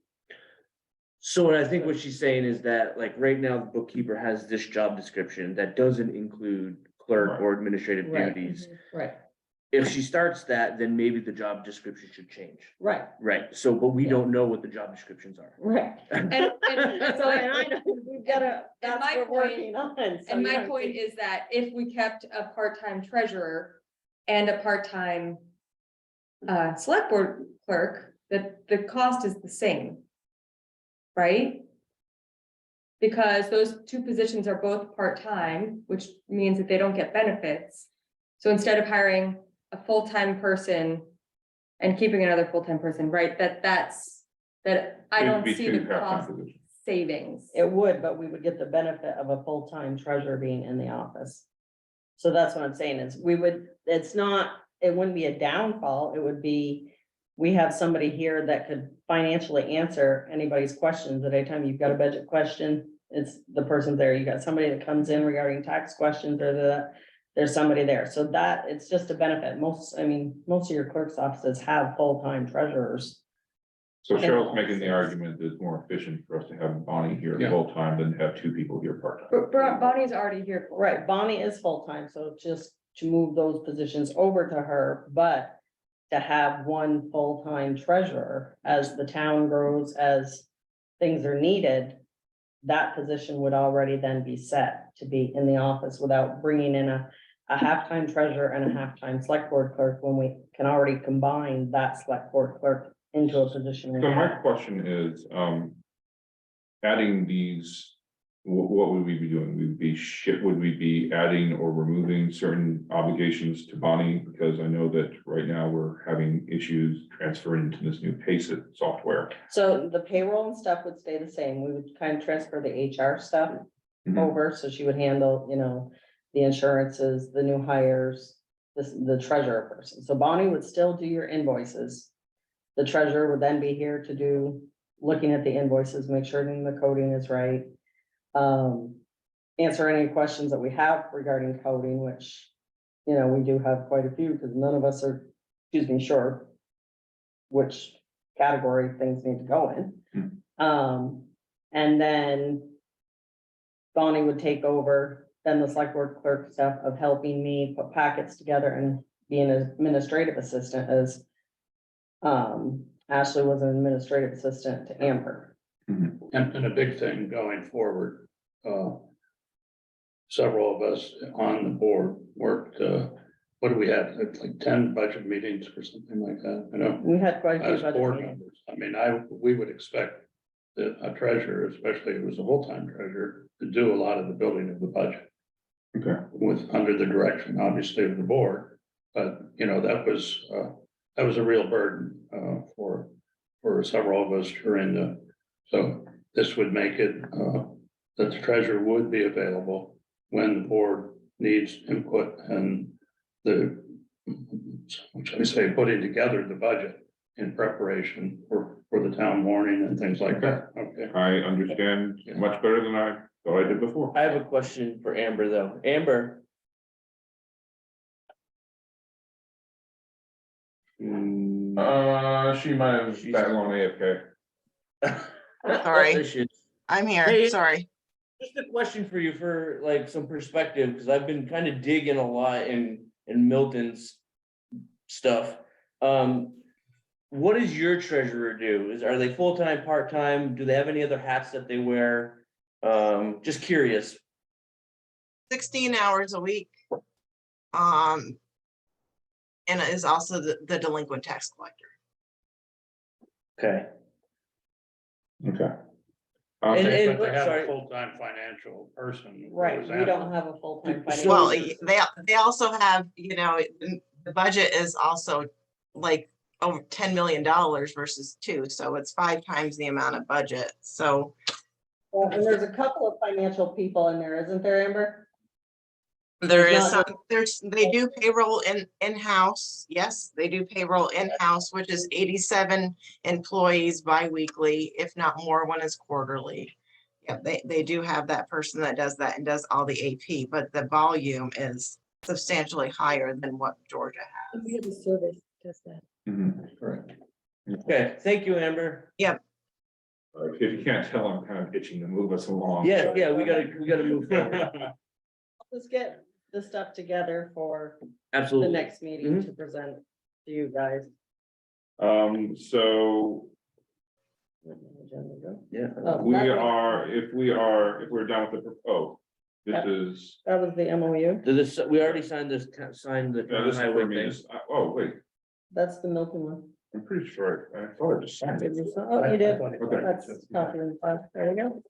So I think what she's saying is that, like, right now, the bookkeeper has this job description that doesn't include clerk or administrative Right. duties. right, If she starts that, then maybe the job description should change. right, Right, so, but we Yeah. don't know what the job descriptions are. right. And So, so, and I know, we've gotta, And that's my what we're point- working on. So, and you my know, point is that if we kept a part-time treasurer and a part-time select board clerk, that the cost is the same. Right? Because those 2 positions are both part-time, which means that they don't get benefits. So instead of hiring a full-time person and keeping another full-time person, right, that I It'd don't be see 2 the part-time cost positions. savings. It would, but we would get the benefit of a full-time treasurer being in the office. So that's what I'm saying is it wouldn't be a downfall, it would be we have somebody here that could financially answer anybody's questions at any time. You've got a budget question, it's the person there. You got somebody that comes in regarding tax questions or there's somebody there. So that, it's just a benefit. Most of your clerk's offices have full-time treasurers. So Cheryl's making the argument that it's more efficient for us to have Bonnie here Yeah. full-time than have two people here part-time. But Bonnie's already here. Right, Bonnie is full-time, so just to move those positions over to her, but to have one full-time treasurer as the town grows, as things are needed, that position would already then be set to be in the office without bringing in a half-time treasurer and a half-time select board clerk when we can already combine that select board clerk into a position. we So my have. question is, adding these, what would we be doing? Would we be adding or removing certain obligations to Bonnie? Because I know that right now we're having issues transferring to this new PACEIT software. So the payroll and stuff would stay the same. We would kind of transfer the HR stuff Mhm. over, so she would handle, the insurances, the new hires, the treasurer person. So Bonnie would still do your invoices. The treasurer would then be here to do, looking at the invoices, make sure the coding is right. Answer any questions that we have regarding coding, which, we do have quite a few, because none of us are, sure which category things need to go in. And then Bonnie would take over, then the select board clerk stuff of helping me put packets together and be an administrative assistant as Ashley was an administrative assistant to Amber. And a big thing going forward, several of us on the board worked, what do we have, like 10 budget meetings or something like that, We had quite a few as budget board meetings. members. We would expect that a treasurer, especially if it was a full-time treasurer, to do a lot of the building of the budget Okay, under the direction, obviously, of the board. But, that was a real burden, for several of us during so this would make it, that the treasurer would be available when the board needs input and what should I say, putting together the budget in preparation for the town warning and things like that. Okay. I understand much better than I thought I did before. I have a question for Amber, though. Amber, She might have She's- back on AFK. Sorry. there she is. I'm here, Hey. sorry. Just a question for you for like some perspective, because I've been kind of digging a lot in Milton's stuff. What does your treasurer do? Are they full-time, part-time? Do they have any other hats that they wear? Just curious. 16 hours a week. And is also the delinquent tax collector. Okay. Okay. And- But they have sorry. a full-time financial person. Right, we don't have a full-time. So- Well, financial- they also have, the budget is also like over $10 million versus 2, so it's 5 times the amount of budget, so. Well, and there's a couple of financial people in there, isn't there, Amber? There is not some, they do payroll in-house, yes, they do payroll in-house, which is 87 employees bi-weekly, if not more, one is quarterly. Yeah, they do have that person that does that and does all the AP, but the volume is substantially higher than what Georgia has. We have a service that does that. Mhm. Correct. Okay, thank you, Amber. If you can't tell, I'm kind of itching to move us along. Yeah, we gotta move forward. Let's get the stuff together for the Absolutely. next meeting to present to you guys. So Yeah. Oh, we that was- are, if we're done with the, this is, That was the MOU, We already signed this, signed the yeah, this is for highway me, thing. wait, that's the Milton one. I'm pretty sure, I thought I just signed Did it. you sign- Oh, you did, Okay. that's copy and file, there we go.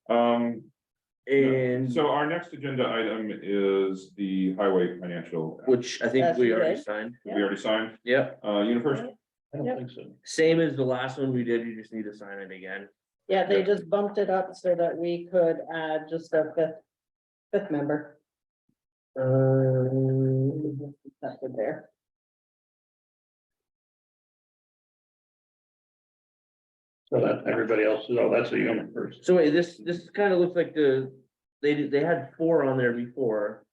And So our next agenda item is the highway financial. which I think That's we already good. signed. We already signed, Yep, UniFirst, I don't Yep. think so. same as the last one we did, you just need to sign it again. Yeah, they just bumped it up so that we could add just a fifth member. That's good there. So that everybody else is, oh, that's a human person. So wait, this kind of looks like they had 4 on there before.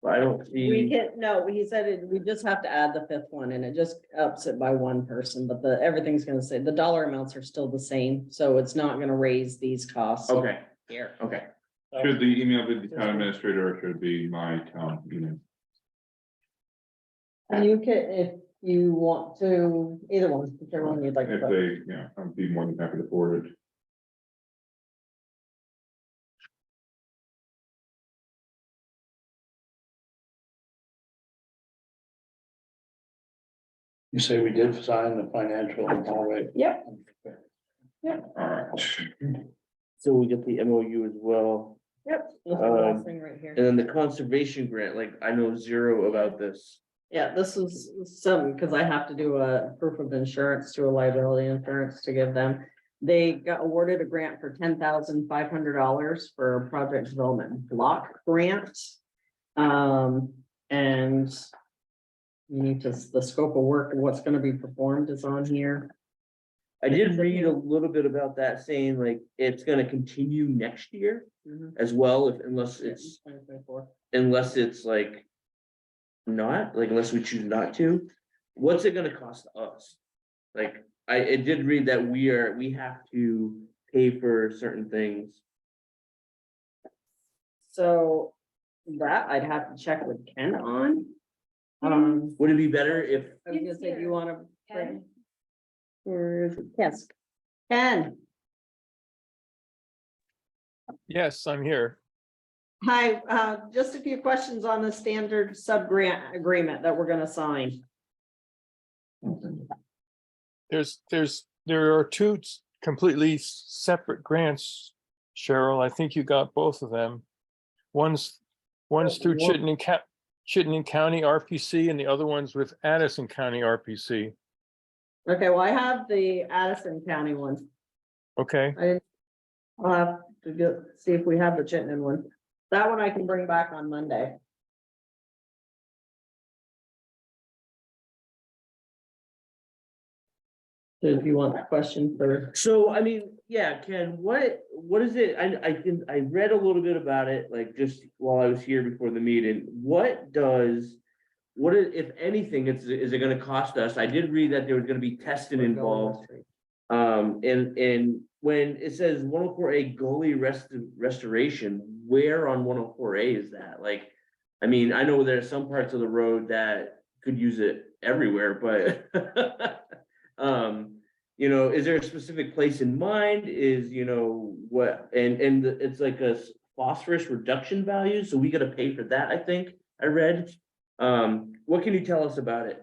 But I don't We see, can, no, he said it, we just have to add the 5th one and it just ups it by 1 person, but everything's gonna say, the dollar amounts are still the same, so it's not gonna raise these costs. okay, Here. okay. Should the email be the town administrator or should it be my town, You can, if you want to, either one, whichever one you'd like. to if put. they, I'd be more than happy to forward it. You say we did sign the financial hallway. Yep. All right. So we get the MOU as well, Yep. That's the last thing right here. and then the conservation grant, like I know 0 about this. Yeah, this is some, because I have to do a proof of insurance to a liability insurance to give them. They got awarded a grant for $10,500 for a project development block grant. And you need to, the scope of work and what's gonna be performed is on here. I did read a little bit about that saying like it's gonna continue next year as well, unless it's 2024. like. Not, like unless we choose not to, what's it gonna cost us? Like, it did read that we have to pay for certain things. So that I'd have to check with Ken on. Would it be better if, I was gonna say, do you wanna? Ken? Or is it, yes, Ken, Yes, I'm here. hi, just a few questions on the standard sub-grant agreement that we're gonna sign. There are 2 completely separate grants, Cheryl. I think you got both of them. One's through Chittenden County RPC and the other one's with Addison County RPC. Okay, well, I have the Addison County one. Okay, I'll have to see if we have the Chittenden one. That one I can bring back on Monday. So if you want the question for, so, I mean, yeah, Ken, what is it, I read a little bit about it, like, just while I was here before the meeting, if anything, is it gonna cost us? I did read that there was gonna be testing involved. And when it says 104A gully restoration, where on 104A is that? Like, I mean, I know there are some parts of the road that could use it everywhere, but is there a specific place in mind? Is, what, and it's like a phosphorus reduction value, so we gotta pay for that, I think, I read. What can you tell us about it?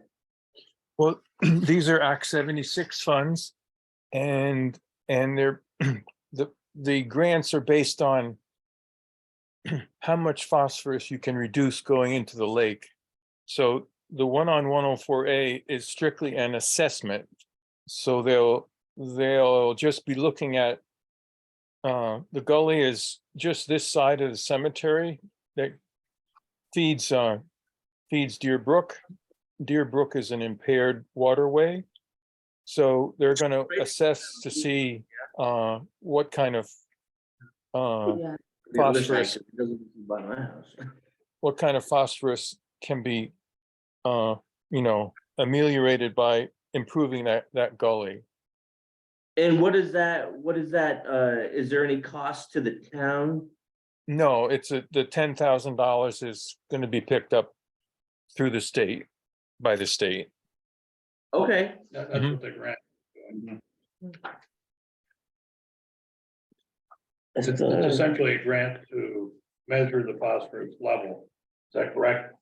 well, these are Act 76 funds. And they're, the grants are based on how much phosphorus you can reduce going into the lake. So the one on 104A is strictly an assessment. So they'll just be looking at, the gully is just this side of the cemetery that feeds Deer Brook. Deer Brook is an impaired waterway. So they're going to assess to see what kind of Yeah. phosphorus, By my house. what kind of phosphorus can be ameliorated by improving that gully. And what is that, is there any cost to the town? No, the $10,000 is going to be picked up through the state, by the state. Okay, That's Mhm. what the grant. is doing. That's, It's essentially a grant to measure the phosphorus level. Is that correct?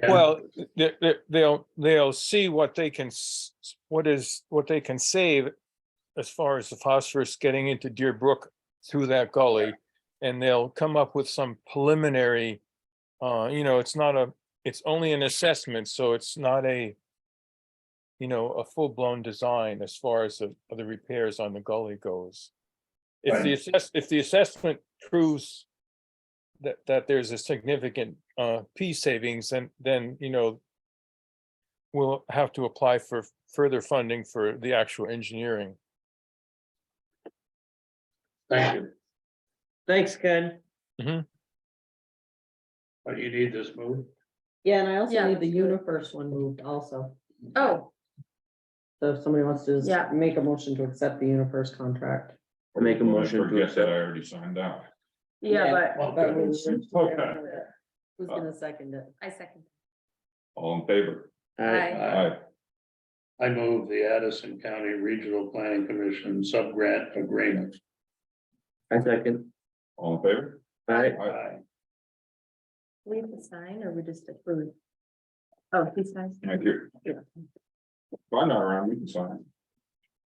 Ken? Well, they'll see what they can save as far as the phosphorus getting into Deer Brook through that gully. And they'll come up with some preliminary, it's only an assessment, so it's not a full-blown design as far as the repairs on the gully goes. If the assessment proves that there's a significant P savings, then we'll have to apply for further funding for the actual engineering. Thank you. Thanks, Ken. But you need this move? Yeah, and I also Yeah, need the let's do it. UniFirst one moved also. Oh, So if somebody wants to just Yeah. make a motion to accept the UniFirst contract. I'll make a Well, I motion to forget that I accept. already signed out. yeah, but Well, But good. who's gonna second it? I second. All in favor? Alright, I I move the Addison County Regional Planning Commission sub-grant agreement. I second. All in favor? Alright, Aye. We have to sign or we just approve? Oh, he signs. Thank you. If I'm not around, we can sign.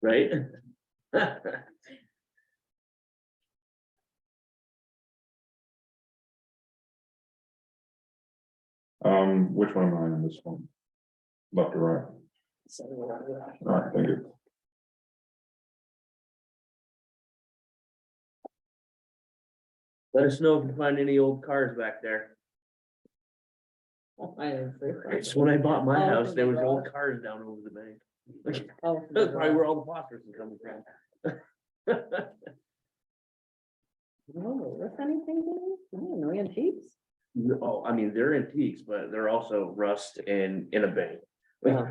right? Which one am I on this one? Left or right? All right, thank you. Let us know if you find any old cars back there. I didn't say So when I bought my Oh, house, from there the was garage. old cars down over the bank. Oh, That's probably where all the phosphorus is coming from. No, that's anything, no antiques. Oh, I mean, they're antiques, but they're also rust and in a bank. Oh.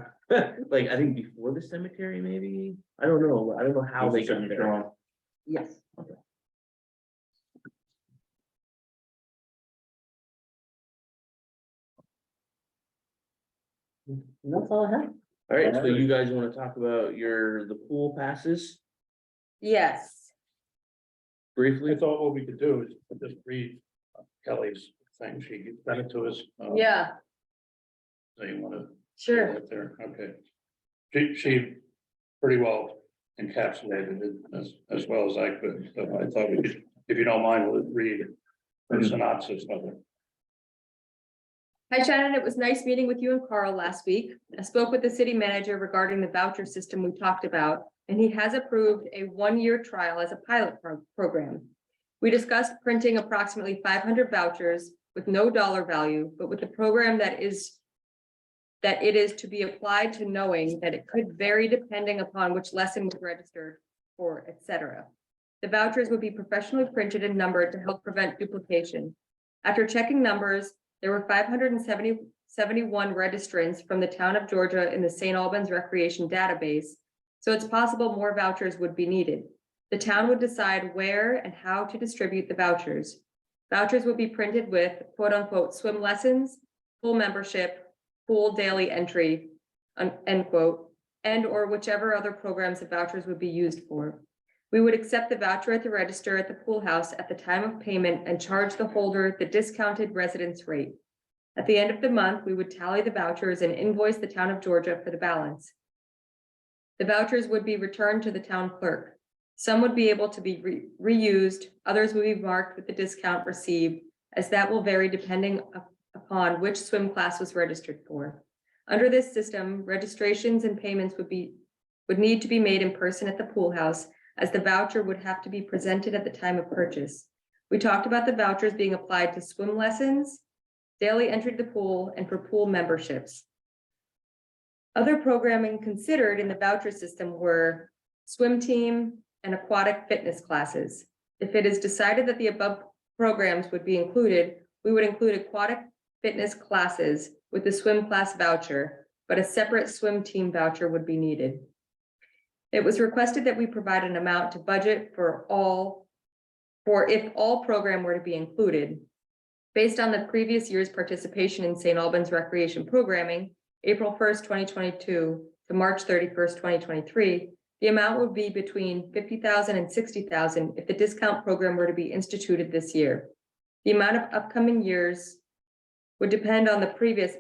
Like, I think before the cemetery, maybe, I don't know how they got there. Yes. And that's all I have. Alright, so you guys wanna talk about the pool passes Yes, I briefly? thought what we could do is just read Kelly's thing. She sent it to us. yeah, So you wanna? sure. Right there, okay. She pretty well encapsulated it as well as I could, so I thought we could, if you don't mind, we'll read a synopsis of it. Hi Shannon, it was nice meeting with you and Carl last week. I spoke with the city manager regarding the voucher system we talked about, and he has approved a one-year trial as a pilot program. We discussed printing approximately 500 vouchers with no dollar value, but with the program that it is to be applied to, knowing that it could vary depending upon which lesson was registered for, etc. The vouchers would be professionally printed and numbered to help prevent duplication. After checking numbers, there were 571 registrants from the town of Georgia in the St. Albans Recreation Database, so it's possible more vouchers would be needed. The town would decide where and how to distribute the vouchers. Vouchers would be printed with quote-unquote swim lessons, pool membership, pool daily entry, end quote, and or whichever other programs the vouchers would be used for. We would accept the voucher at the register at the pool house at the time of payment and charge the holder the discounted residence rate. At the end of the month, we would tally the vouchers and invoice the town of Georgia for the balance. The vouchers would be returned to the town clerk. Some would be able to be reused, others would be marked with the discount received, as that will vary depending upon which swim class was registered for. Under this system, registrations and payments would need to be made in person at the pool house, as the voucher would have to be presented at the time of purchase. We talked about the vouchers being applied to swim lessons, daily entry to the pool, and for pool memberships. Other programming considered in the voucher system were swim team and aquatic fitness classes. If it is decided that the above programs would be included, we would include aquatic fitness classes with the swim class voucher, but a separate swim team voucher would be needed. It was requested that we provide an amount to budget for if all program were to be included. Based on the previous year's participation in St. Albans recreation programming, April 1st, 2022 to March 31st, 2023, the amount would be between $50,000 and $60,000 if the discount program were to be instituted this year. The amount for upcoming years would depend on the previous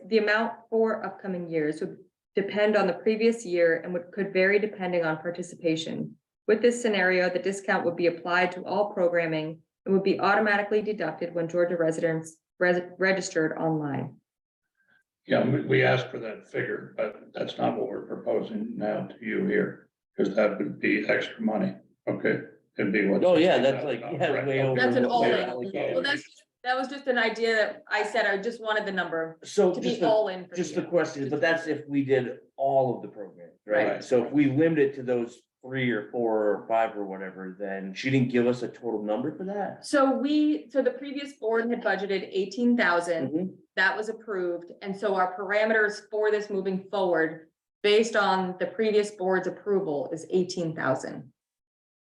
year and could vary depending on participation. With this scenario, the discount would be applied to all programming and would be automatically deducted when Georgia residents registered online. Yeah, we asked for that figure, but that's not what we're proposing now to you here, because that would be extra money, okay? It'd be what? Oh, yeah, that's like, yeah, Right, way okay. over. That's an what we all-in. allocated. Well, that was just an idea that I said, I just wanted the number So to just be all in. for just the the year. question, but that's if we did all of the programs, right? Right. So if we limit it to those 3 or 4 or 5 or whatever, then she didn't give us a total number for that. So the previous board had budgeted 18,000. Mhm. That was approved, and so our parameters for this moving forward, based on the previous board's approval, is 18,000.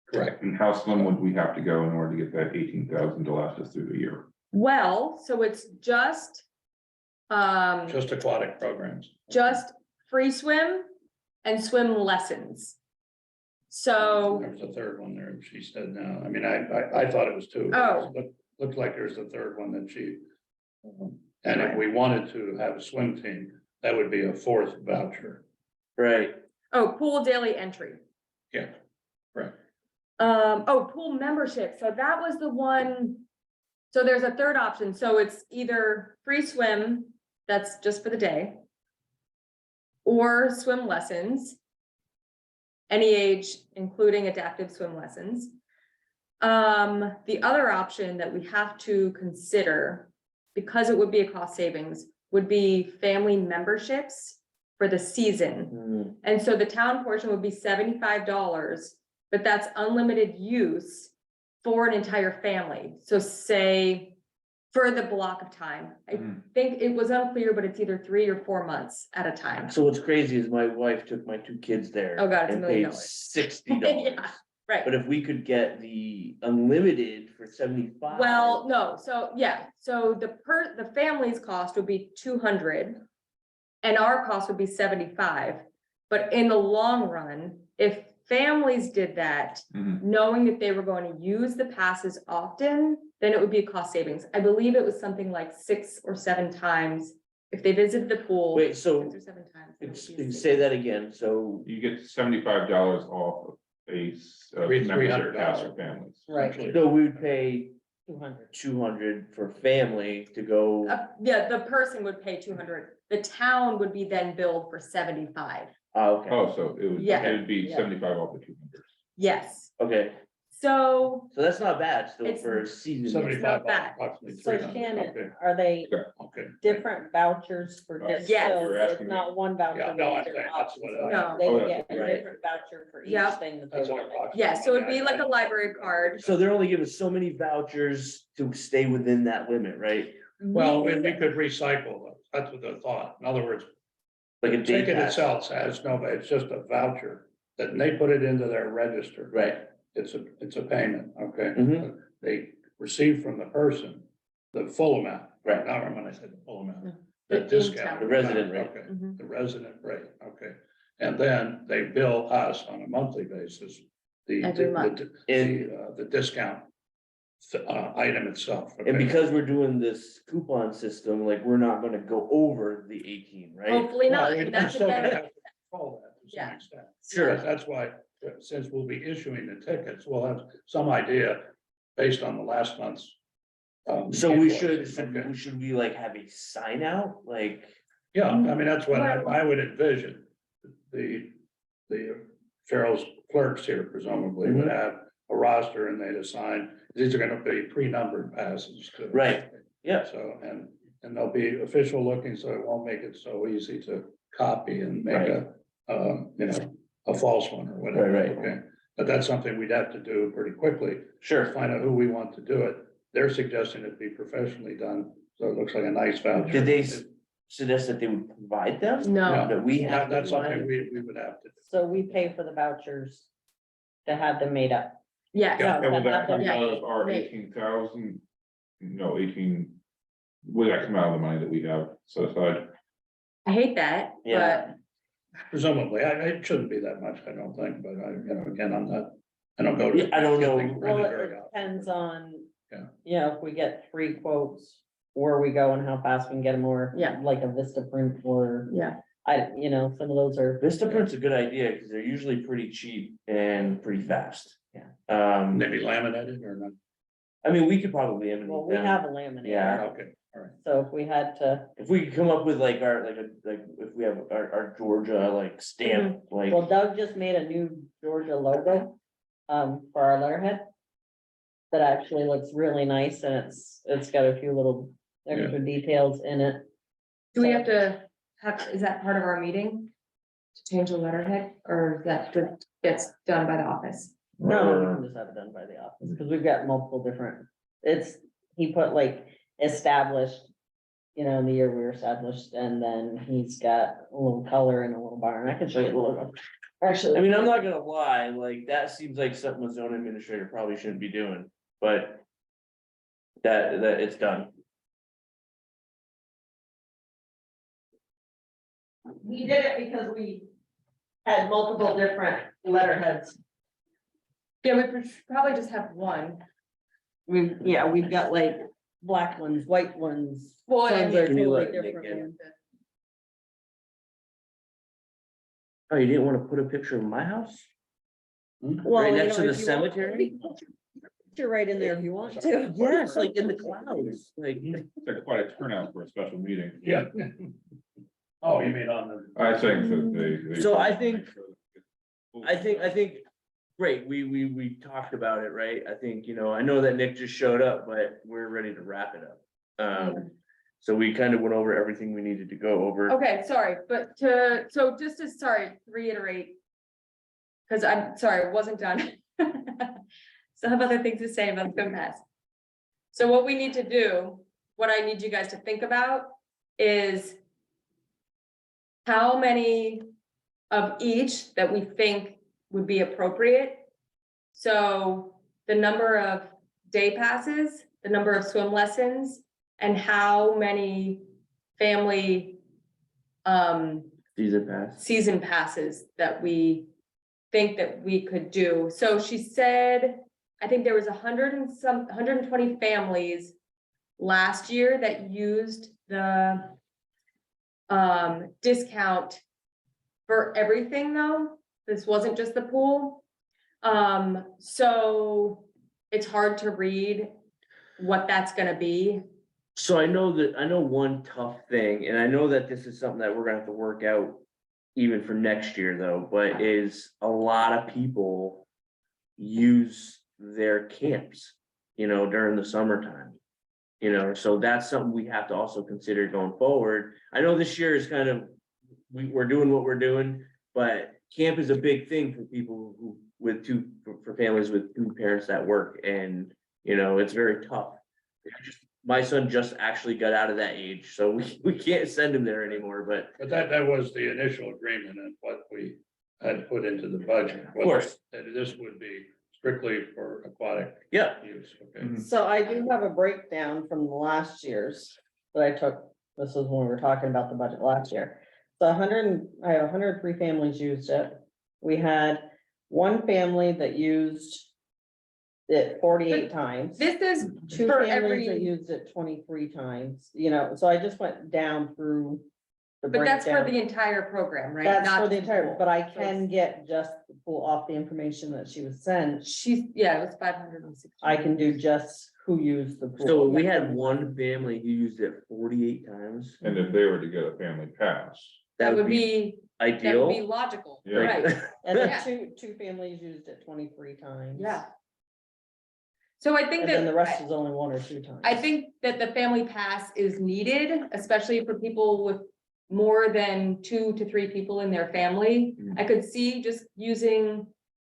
Correct. And how slim would we have to go in order to get that 18,000 to last us through the year? Well, so it's just Just aquatic programs. just free swim and swim lessons. So, There's a third one there, she said now. I mean, I thought it was two. Oh. But looked like there's a third one that she. And if we wanted to have a swim team, that would be a fourth voucher. Right, pool daily entry. Yeah, right. Pool membership, so that was the one. So there's a third option, so it's either free swim, that's just for the day. Or swim lessons. Any age, including adaptive swim lessons. The other option that we have to consider, because it would be a cost savings, would be family memberships for the season. Mm, And so the town portion would be $75, but that's unlimited use for an entire family. So say for the block of time, I Mhm. think it was unclear, but it's either 3 or 4 months at a time. so what's crazy is my wife took my 2 kids there. Oh, God, it's and $1 million. paid $60. Yeah, right. But if we could get the unlimited for 75. Well, no, so yeah, so the family's cost would be 200. And our cost would be 75. But in the long run, if families did that, Mhm. knowing that they were going to use the passes often, then it would be a cost savings. I believe it was something like 6 or 7 times. If they visited the pool. Wait, so 6 or 7 times. it would be a say that again, so You get $75 off of a membership $300 pass for families. Right, so we would pay 200. 200 for family to go. Yeah, the person would pay 200. The town would be then billed for 75. Okay, Oh, so it would, Yeah. it would be Yeah. 75 off the 200. Yes, okay, so so that's not bad still It's- for a season. 75, bad. approximately So 300. Shannon, Okay, are they okay. different vouchers for Yes. this? Yes. So You're it's asking me. not one voucher. Yeah, no, with I'm different saying that's options. what No. They Oh, would that's get a right. different voucher for each Yep. thing that they That's what want. I thought. yeah, so it'd be like a library card. So they're only giving so many vouchers to stay within that limit, right? Well, we could recycle those. That's what the thought. In other words, Like a the day ticket pass. itself has no, it's just a voucher that they put it into their register. Right, It's a payment, okay? Mhm. They receive from the person the full amount. Right. Now, when I said the full amount, The the discount. The resident rate. Okay, Mhm. the resident rate, okay. And then they bill us on a monthly basis. Every month. The discount item itself. and okay? because we're doing this coupon system, like, we're not gonna go over the 18, right? Hopefully Well, not, we- and that's we're still gonna again, have to control that to some Yeah. extent. Sure. That's why, since we'll be issuing the tickets, we'll have some idea based on the last month's. So we invoices, should okay? should we like have a sign out, like, Yeah, I mean, that's what Well- I would envision. The Cheryl's clerks here presumably would have a roster and they'd assign, these are gonna be pre-numbered passes too. Right. yeah, So, and they'll be official looking, so it won't make it so easy to copy and make a false one or whatever. Right, right. Okay, but that's something we'd have to do pretty quickly, sure. find out who we want to do it. They're suggesting it be professionally done, so it looks like a nice voucher. Did they suggest that they would provide them? no, That we have to That's something provide? we would have to do. So we pay for the vouchers to have them made up. yes, Yeah. And will that come Yeah. out of our Right. 18,000? No, 18, will that come out of the money that we have set aside? I hate that, but Yeah. Presumably, it shouldn't be that much, I don't think, but again, I don't go to. Yeah, I don't know. things Well, really it very often. depends on, Yeah. you know, if we get 3 quotes, where we go and how fast we can get them, or Yeah. like a Vista print, or yeah, some of those are. Vistaprint's a good idea, because they're usually pretty cheap and pretty fast. Yeah. Maybe laminated or not, I mean, we could probably Well, eliminate we them. have a laminator. Yeah. okay, all right. So if we had to, If we could come up with like our, like, if we have our Georgia, like, stamp, like, well, Doug just made a new Georgia logo, for our letterhead. That actually looks really nice, and it's got a few little extra details in it. do we have to have, is that part of our meeting? to change the letterhead, or that gets done by the office? No, we can just have it done by the office, because we've got multiple different, he put like established. You know, in the year we were established, and then he's got a little color and a little bar, and I can show you the logo. Actually. I mean, I'm not gonna lie, like, that seems like something a zone administrator probably shouldn't be doing, but. That it's done. We did it because we had multiple different letterheads. Yeah, we should probably just have one. We've got like black ones, white ones. Well, Some I are mean- Can you totally let Nick different get it? ones. Oh, you didn't wanna put a picture of my house? Well, Right you next know, to if the you want- cemetery? You're right in there if you want to. Yes, like in the clouds, like. It's quite a turnout for a special meeting. Yeah. Oh, you mean on the. I think that they. So I think- I think, great, we talked about it, right? I think, I know that Nick just showed up, but we're ready to wrap it up. So we kind of went over everything we needed to go over. Okay, sorry, but so just to, reiterate. Cause I'm sorry, it wasn't done. So I have other things to say about the mess. So what we need to do, what I need you guys to think about is how many of each that we think would be appropriate. So the number of day passes, the number of swim lessons, and how many family Season pass. season passes that we think that we could do. So she said, I think there was 120 families last year that used the discount for everything though. This wasn't just the pool. So it's hard to read what that's gonna be. So I know one tough thing, and I know that this is something that we're gonna have to work out even for next year though, but is a lot of people use their camps, during the summertime. So that's something we have to also consider going forward. I know this year is kind of, we're doing what we're doing, but camp is a big thing for people who, for families with two parents that work, and, it's very tough. My son just actually got out of that age, so we can't send him there anymore, but. But that was the initial agreement and what we had put into the budget. Of course. That this would be strictly for aquatic Yeah. use, okay? So I do have a breakdown from the last year's that I took. This was when we were talking about the budget last year. So I have 103 families used it. We had one family that used it 48 times. This is Two for families that every, used it 23 times, so I just went down through. The but that's for breakdown. the entire program, right? That's Not for the just entire, pool. but I So can get just pull off the information that she was sent. Yeah, it was 560. I can do just who used the pool. So we had one family who used it 48 times. And if they were to get a family pass, That would be ideal. logical, Yeah. right? And then Yeah. two families used it 23 times. Yeah. So I think And then the that, rest is only 1 or 2 times. I think that the family pass is needed, especially for people with more than 2 to 3 people in their family. I could see just using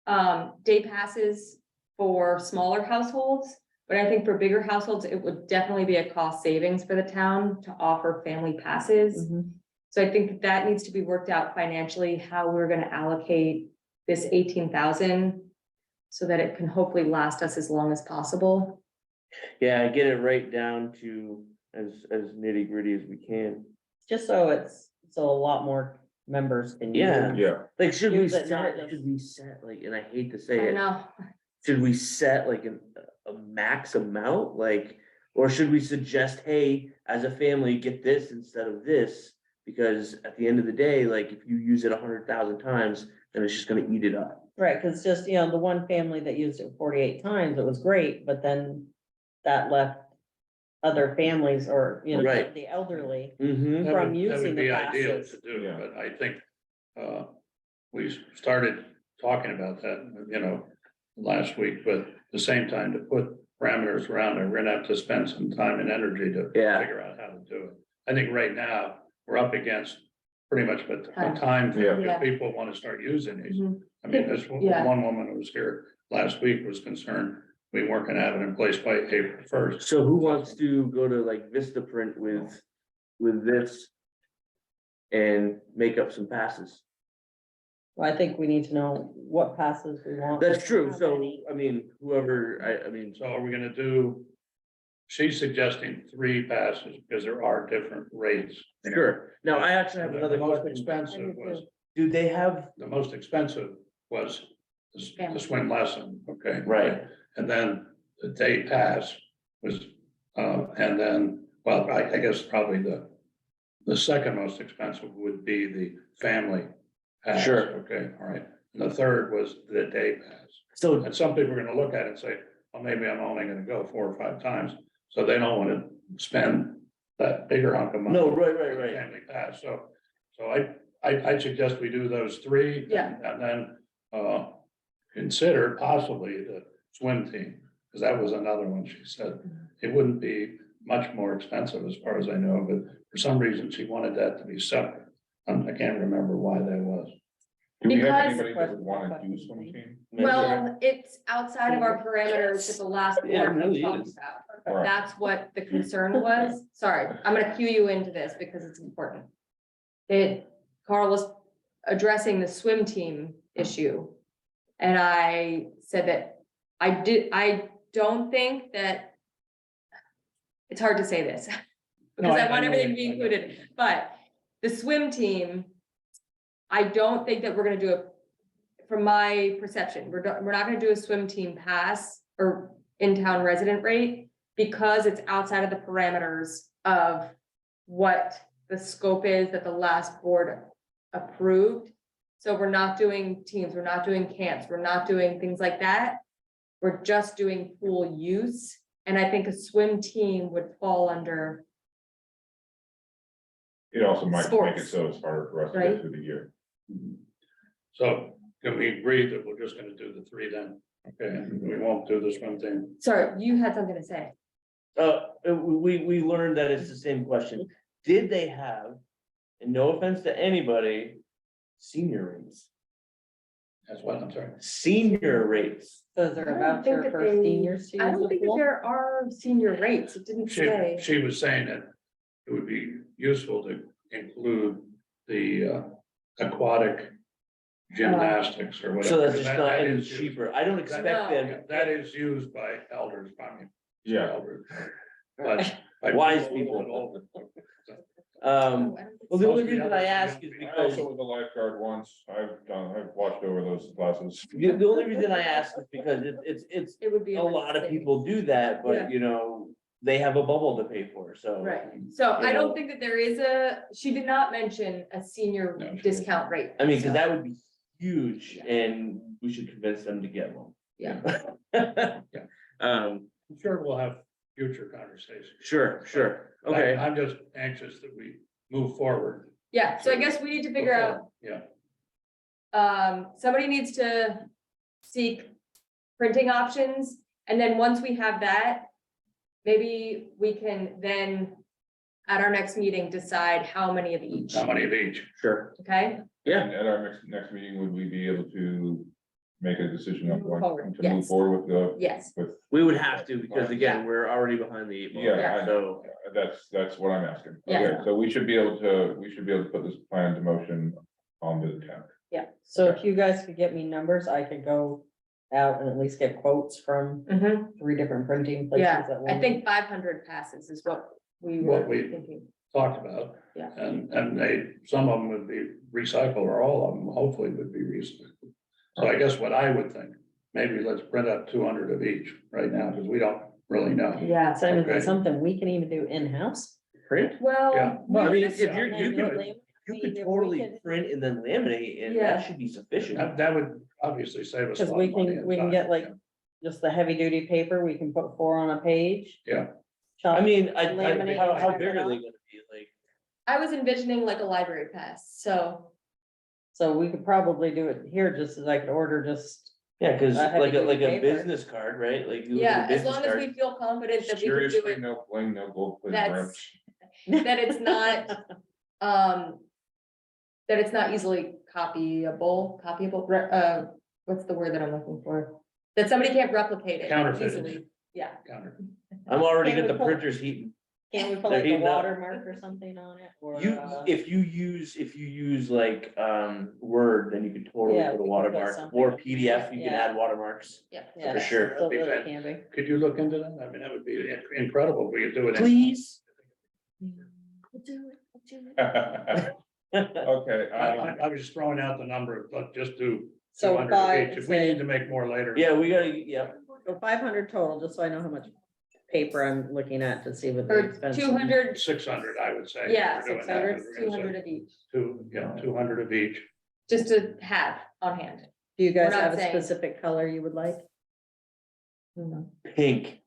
day passes for smaller households. But I think for bigger households, it would definitely be a cost savings for the town to offer family passes. Mhm. So I think that needs to be worked out financially, how we're gonna allocate this 18,000. So that it can hopefully last us as long as possible. Yeah, get it right down to as nitty gritty as we can. Just so a lot more members can. Yeah. use. yeah, Like, should we Use it, not set, just- should we set, like, and I hate to say I it, know, should we set like a max amount, like, or should we suggest, hey, as a family, get this instead of this? Because at the end of the day, like, if you use it 100,000 times, then it's just gonna eat it up. Right, cause just, the one family that used it 48 times, it was great, but then that left other families or, Right. the elderly. Mm-hmm. From That would using the be ideal passes. to do, Yeah. but I think, we started talking about that, last week, but at the same time, to put parameters around it, we're gonna have to spend some time and energy to Yeah. figure out how to do it. I think right now, we're up against pretty much, but the time, Yeah. if people want to start using these. Mhm. I mean, this Yeah. one woman who was here last week was concerned, we weren't gonna have it in place by April 1st. So who wants to go to like Vistaprint with this? And make up some passes? Well, I think we need to know what passes we want. That's true, how so, many. I mean, whoever, I mean, So are we gonna do? She's suggesting 3 passes because there are different rates. sure, now I actually have The another most question, expensive was, do they have, the most expensive was the swim lesson, okay? right, And then the day pass was, and then, well, I guess probably the second most expensive would be the family pass. Sure. Okay, all right. And the third was the day pass. so, And some people are gonna look at it and say, well, maybe I'm only gonna go 4 or 5 times. So they don't wanna spend that bigger hunk of money. no, right, for the right. Family pass, so I suggest we do those 3. Yeah. And then, consider possibly the swim team, because that was another one, she said. It wouldn't be much more expensive as far as I know, but for some reason she wanted that to be separate. I can't remember why that was. Do we have Because- anybody that would wanna do swim team? Well, it's outside of our parameters that the last Yeah, it board really talked is. about. Right. That's what the concern was. Sorry, I'm gonna cue you into this because it's important. Carl was addressing the swim team issue. And I said that I don't think that. It's hard to say this. No, Because I I want know everything to what- be I know. included, but the swim team. I don't think that we're gonna do it. From my perception, we're not gonna do a swim team pass or in-town resident rate. Because it's outside of the parameters of what the scope is that the last board approved. So we're not doing teams, we're not doing camps, we're not doing things like that. We're just doing pool use, and I think a swim team would fall under, It also might make it Sports. so it's harder for us to Right. get through the year. So can we agree that we're just gonna do the 3 then? Okay, and we won't do the swim team. sorry, you had something to say. we learned that it's the same question. Did they have, and no offense to anybody, senior rates? That's what I'm sorry. Senior rates. So is there a I don't think voucher that for they- seniors to I use don't the think that pool? there are senior rates, it didn't say. She was saying that it would be useful to include the aquatic gymnastics or whatever. So that's just That- not that any is used- cheaper. I don't expect No. them, That is used by elders, I mean. Yeah. elders, But. by Wise people. people. Oh, I don't think well, the only Most of the reason I others, ask yeah. is I because, also was a lifeguard once. I've watched over those classes. the only reason I ask is because it's, It would be. a lot of people do that, but you know, they have a bubble to pay for, so. Right, so I You know. don't think that there is she did not mention a senior No, she discount rate. I mean, cause so, that would be huge Yeah. and we should convince them to get one. Yeah. Um, I'm sure we'll have future conversations. sure, But okay, I'm just anxious that we move forward. Yeah, so I guess we need to figure out, Yeah, somebody needs to seek printing options, and then once we have that, maybe we can then, at our next meeting, decide how many of each, how many of each? sure, okay? yeah, And at our next meeting, would we be able to make a decision on Move what, forward, to move yes. forward with the, Yes, with, we would have to, because again, we're already behind the 8 ball, yeah, I so. that's what I'm asking. Yeah. Okay, so we should be able to put this plan into motion on the 10th. Yeah, so if you guys could get me numbers, I could go out and at least get quotes from mhm, 3 different printing places. yeah, at I one- think 500 passes is what we What were we- thinking. Talked about. Yeah. And some of them would be recycled, or all of them hopefully would be recycled. So I guess what I would think, maybe let's print up 200 of each right now, because we don't really know. Yeah, Simon, is Okay. it something we can even do in-house? Print? well. Yeah. I mean, just- if you're, And you then could, laminate you if could we totally could- print and then laminate, and Yeah. that should be sufficient. That would obviously save us. a Cause lot we of money can, we and can time, get like just the heavy duty paper, we can put 4 on a page. Yeah. I mean, Laminate how and big are cut they it gonna be, like? I was envisioning like a library pass, so, So we could probably do it here, just as I could order just, Yeah, cause A like heavy-duty like a paper. business card, right? Like. you look at yeah, a as business long as card. we feel confident that we can do Seriously, it, no bling, no gold plated that's, rims. that it's not, that it's not easily copyable, what's the word that I'm looking for? That somebody can't replicate it Counterfeit. easily, yeah. Counter. I'm already Can't got the we pull- printers heating. Can't we put They're like a heating up. watermark or something on it, or? If you use like, Word, then you could totally Yeah, put a we could put watermark, something or on PDF, you can yeah. add watermarks. Yeah, for sure. so it can be. Could you look into that? I mean, that would be incredible. We could do it. Please. Okay, I was just throwing out the number, but just do So 200 five, each. If we need to make more later. Yeah, we gotta, yeah, So 500 total, just so I know how much paper I'm looking at to see what the Or expense. 200, 600, I would say. yeah, if we're doing 600, that. We're gonna say 200 of each, 200 of each. just to have on hand. Do you guys We're not have a saying- specific color you would like? pink.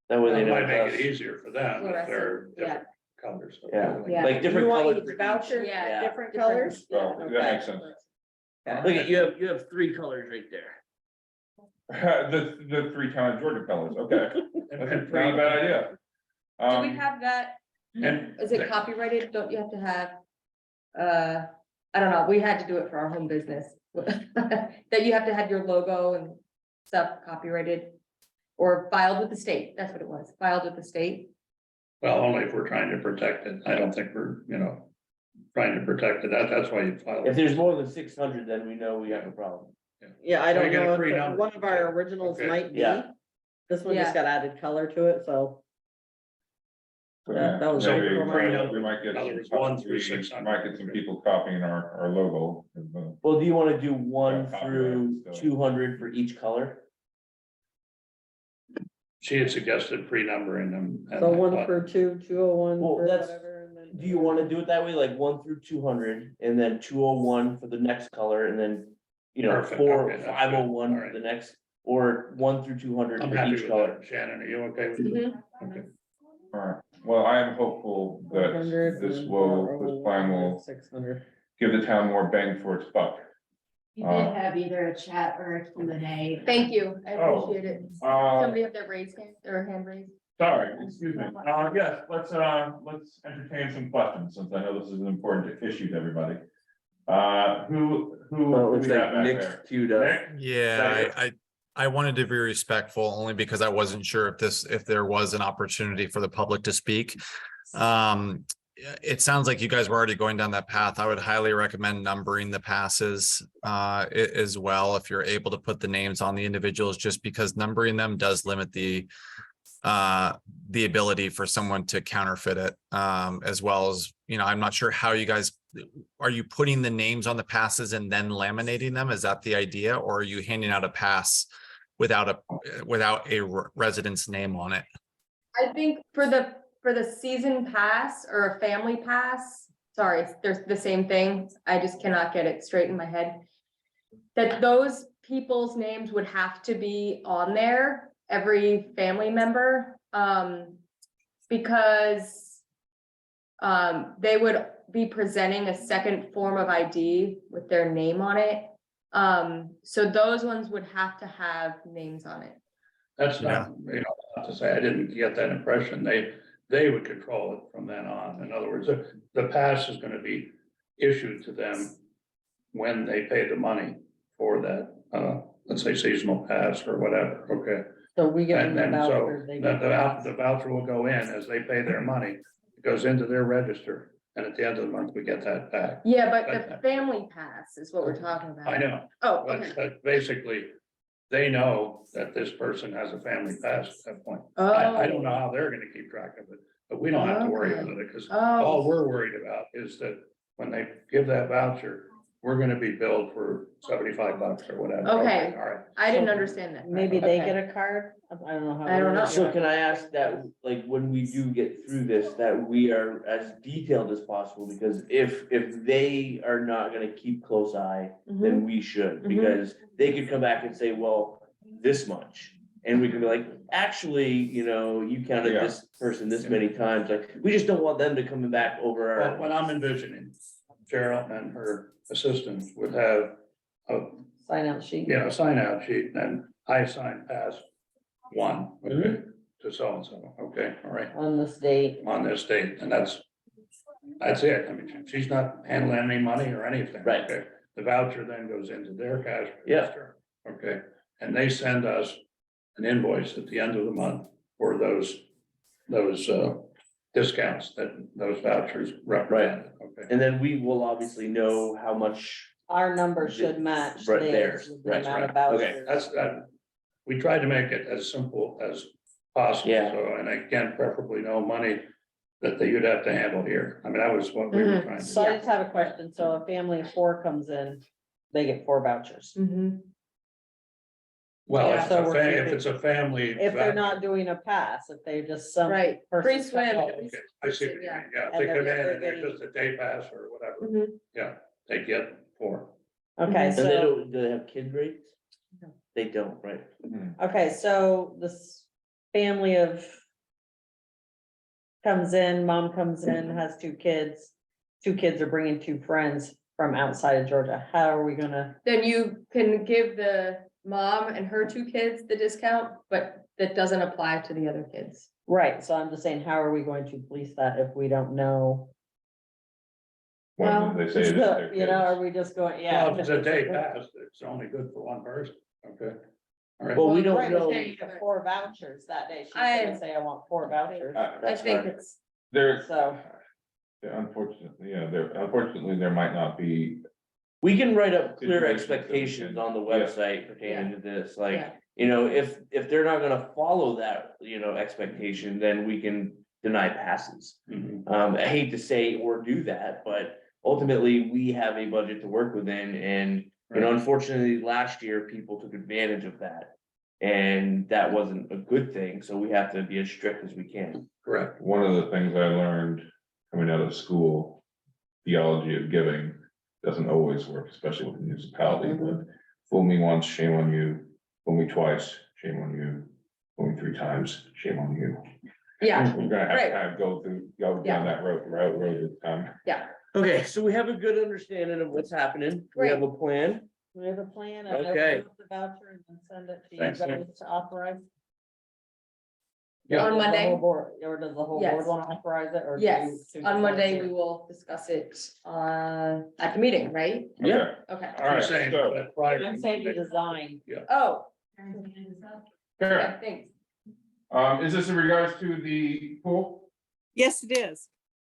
That way they It know. might make it's it us. easier for them if they're Yeah. different colors. Yeah. Yeah. Like You different want colors. each for each. voucher, Yeah. different Different- colors? Oh, that Okay. makes sense. Look at, you have 3 colors right there. The 3 town of Georgia colors, okay, And- that's and not a bad idea. Do we have that, And is it copyrighted, don't you have to have, I don't know, we had to do it for our home business. That you have to have your logo and stuff copyrighted, or filed with the state, that's what it was, filed with the state. well, only if we're trying to protect it. I don't think we're, trying to protect it. That's why you file. If there's more than 600, then we know we have a problem. Yeah, I So don't you get a know, free if number. one of our originals Okay. might be. Yeah. This one just Yeah. got added color to it, so. That was Yeah, right we before my- we might get. In other words, some- 1 through we 600. Might get some people copying our logo. Well, do you wanna do 1 Yeah, through copyright, so. 200 for each color? She had suggested pre-numbering them. and So I 1 thought- for 2, 201 Well, for that's- whatever, and then. Do you wanna do it that way, like 1 through 200, and then 201 for the next color, and then, Perfect, 4, okay, that's good. 501 All for right. the next, or 1 through 200 I'm for happy each with color? that. Shannon, are you okay with Mhm. that? Okay. Alright, well, I am hopeful that 400 this and will, 401 this plan will 600. give the town more bang for its buck. You did have either a chat or a Q&A. Thank you, I Oh. appreciate it. Uh, Somebody have their raised hand, or hand raised? sorry, excuse me, yes, let's entertain some questions, since I know this is an important issue to everybody. Who Well, it looks we have like back Nick's there? queued up. Nick? Yeah, I wanted to be respectful only because I wasn't sure if there was an opportunity for the public to speak. It sounds like you guys were already going down that path. I would highly recommend numbering the passes as well, if you're able to put the names on the individuals, just because numbering them does limit the ability for someone to counterfeit it, as well as, I'm not sure how you guys, are you putting the names on the passes and then laminating them? Is that the idea? Or are you handing out a pass without a resident's name on it? I think for the season pass or a family pass, sorry, there's the same thing, I just cannot get it straight in my head. That those people's names would have to be on there, every family member, because they would be presenting a second form of ID with their name on it. So those ones would have to have names on it. That's not, not to say, I didn't get that impression. They would control it from then on. In other words, the pass is gonna be issued to them when they pay the money for that, let's say seasonal pass or whatever, okay? So we get them And the then so voucher. they the get the the voucher will go in as they pay their money. It goes into their register, and at the end of the month, we get that back. Yeah, but the family pass is what we're talking about. I know, Oh, okay. but basically, they know that this person has a family pass at that point. Oh. I don't know how they're gonna keep track of it, but we don't have to worry Okay. about it, because all Oh, we're worried about is that when they give that voucher, we're gonna be billed for $75 or whatever. Okay. All right. I didn't understand that. Maybe they Okay. get a card? I don't know how. I don't know. So can I ask that, like, when we do get through this, that we are as detailed as possible, because if they are not gonna keep close eye, Mhm. then we should, Mhm. because they could come back and say, well, this much. And we can be like, actually, you counted Yeah. this person this many times, like, we just don't want them to come back over Well, our. what I'm envisioning, Cheryl and her assistants would have a, Sign out sheet. a sign out sheet, and I assign pass one, okay, to so-and-so, okay, all right, On this date. on this date, and that's that's it. I mean, she's not handling any money or anything. Right. Okay? The voucher then goes into their cash Yeah. register. Okay, and they send us an invoice at the end of the month for those discounts that those vouchers represent. Okay. And then we will obviously know how much, Our number should match Right, theirs theirs, with the right, amount of right. Okay, vouchers. That's that. We tried to make it as simple as possible. Yeah. So, and again, preferably no money that you'd have to handle here. I mean, that was what we were trying to do. So I just have a question. So a family of 4 comes in, they get 4 vouchers. Mhm. Well, Yeah. So we're if keeping- it's a family. If they're voucher. not doing a pass, if they're just some. Right, person free swim. Oh, okay, I see what you Yeah. mean, yeah, if And they they're- come in they're and they're getting- just a day pass or whatever, Mhm. yeah, they get 4. Okay, and they so, don't, do they have kid rates? No. They don't, right? okay, so this family of. Comes in, mom comes in, has 2 kids. 2 kids are bringing 2 friends from outside of Georgia. How are we gonna? Then you can give the mom and her 2 kids the discount, but that doesn't apply to the other kids. Right, so I'm just saying, how are we going to police that if we don't know? When they say it is their You know, are kids. we just going, Well, yeah. if it's a day pass, it's only good for one person, okay? All right. Well, we don't Right, but know. then you get 4 vouchers that day. She's I- gonna say, I want 4 vouchers. I think it's, There, So, unfortunately, yeah, unfortunately, there might not be, We can write up clear Situations that we expectations can- on the yeah. website pertaining to this, like, Yeah. you know, if they're not gonna follow that, you know, expectation, then we can deny passes. Mhm. I hate to say or do that, but ultimately, we have a budget to work within, and, you know, Right. unfortunately, last year, people took advantage of that. And that wasn't a good thing, so we have to be as strict as we can. Correct. one of the things I learned coming out of school, theology of giving doesn't always work, especially with the municipality, but fool me once, shame on you, fool me twice, shame on you, fool me 3 times, shame on you. yeah, We're gonna have Right. to kind of go down that road this time. Okay, so we have a good understanding of what's happening, we have a plan. we have a plan. and Okay. we'll put the voucher and then send it to you Thanks, Nick. guys to authorize. Yeah. On Does the Monday? whole board- Or does the whole board Yes. want to authorize it, or? do yes, you two on Monday, volunteer? we will discuss it, at the meeting, right? Yeah. Okay. All right, You're saying so, that Friday. I'm saying the design. Oh, Karen, yeah, thanks. is this in regards to the pool? Yes, it is.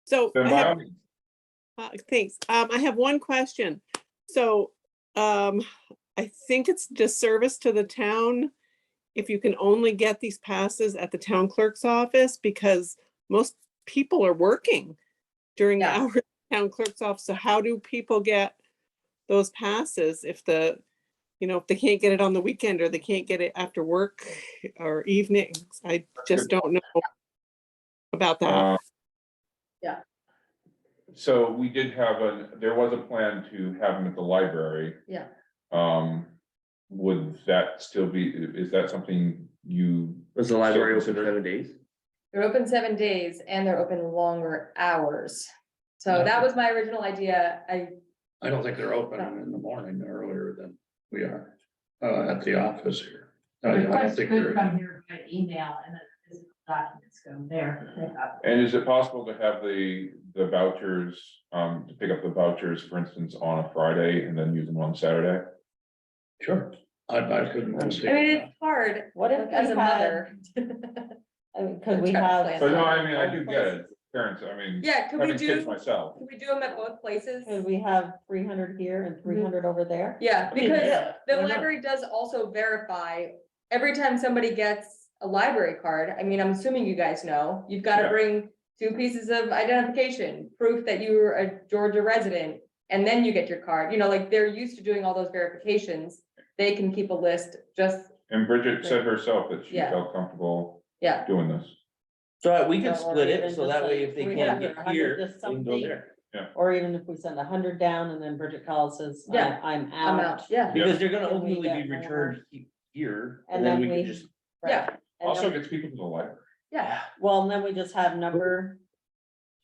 So Then I by have, all means. thanks. I have one question. So I think it's disservice to the town if you can only get these passes at the town clerk's office, because most people are working during the Yeah. hours of the town clerk's office. So how do people get those passes if if they can't get it on the weekend, or they can't get it after work or evenings? I just don't know about that. Uh, Yeah. So we did there was a plan to have them at the library. Yeah. Would that still be, is that something you, Was the library open consider- 7 days? They're open 7 days and they're open longer hours. So that was my original idea. I don't think they're open in the morning earlier than we are, at the office here. I don't Request think could they're. come here by email and then physical documents go there. and is it possible to have the vouchers, to pick up the vouchers, for instance, on a Friday and then use them on Saturday? Sure. I couldn't. see I mean, that. it's hard. What if like, as we a had- mother. Could we Check have? plans. But no, I mean, I do get it, parents, I mean, Yeah, could we having kids do, myself. could we do them at both places? Could we have 300 here and 300 over there? Yeah, I mean, because yeah, the why not? library does also verify, every time somebody gets a library card, I mean, I'm assuming you guys know, you've got to Yeah. bring 2 pieces of identification, proof that you were a Georgia resident, and then you get your card, you know, like, they're used to doing all those verifications. They can keep a list, just, And Bridget said herself that she Yeah. felt comfortable yeah, doing this. So we can Or split even it, so just that way like if they 300 can't or get 100, here, just they can go something. there. Or even if we send 100 down and then Bridget calls, says, Yeah, I'm I'm out. out, yeah, Because they're gonna Can we ultimately get be more? returned here, And and then then we can we- just, Right. yeah, And Also then- gets people to the library. yeah. Well, and then we just have number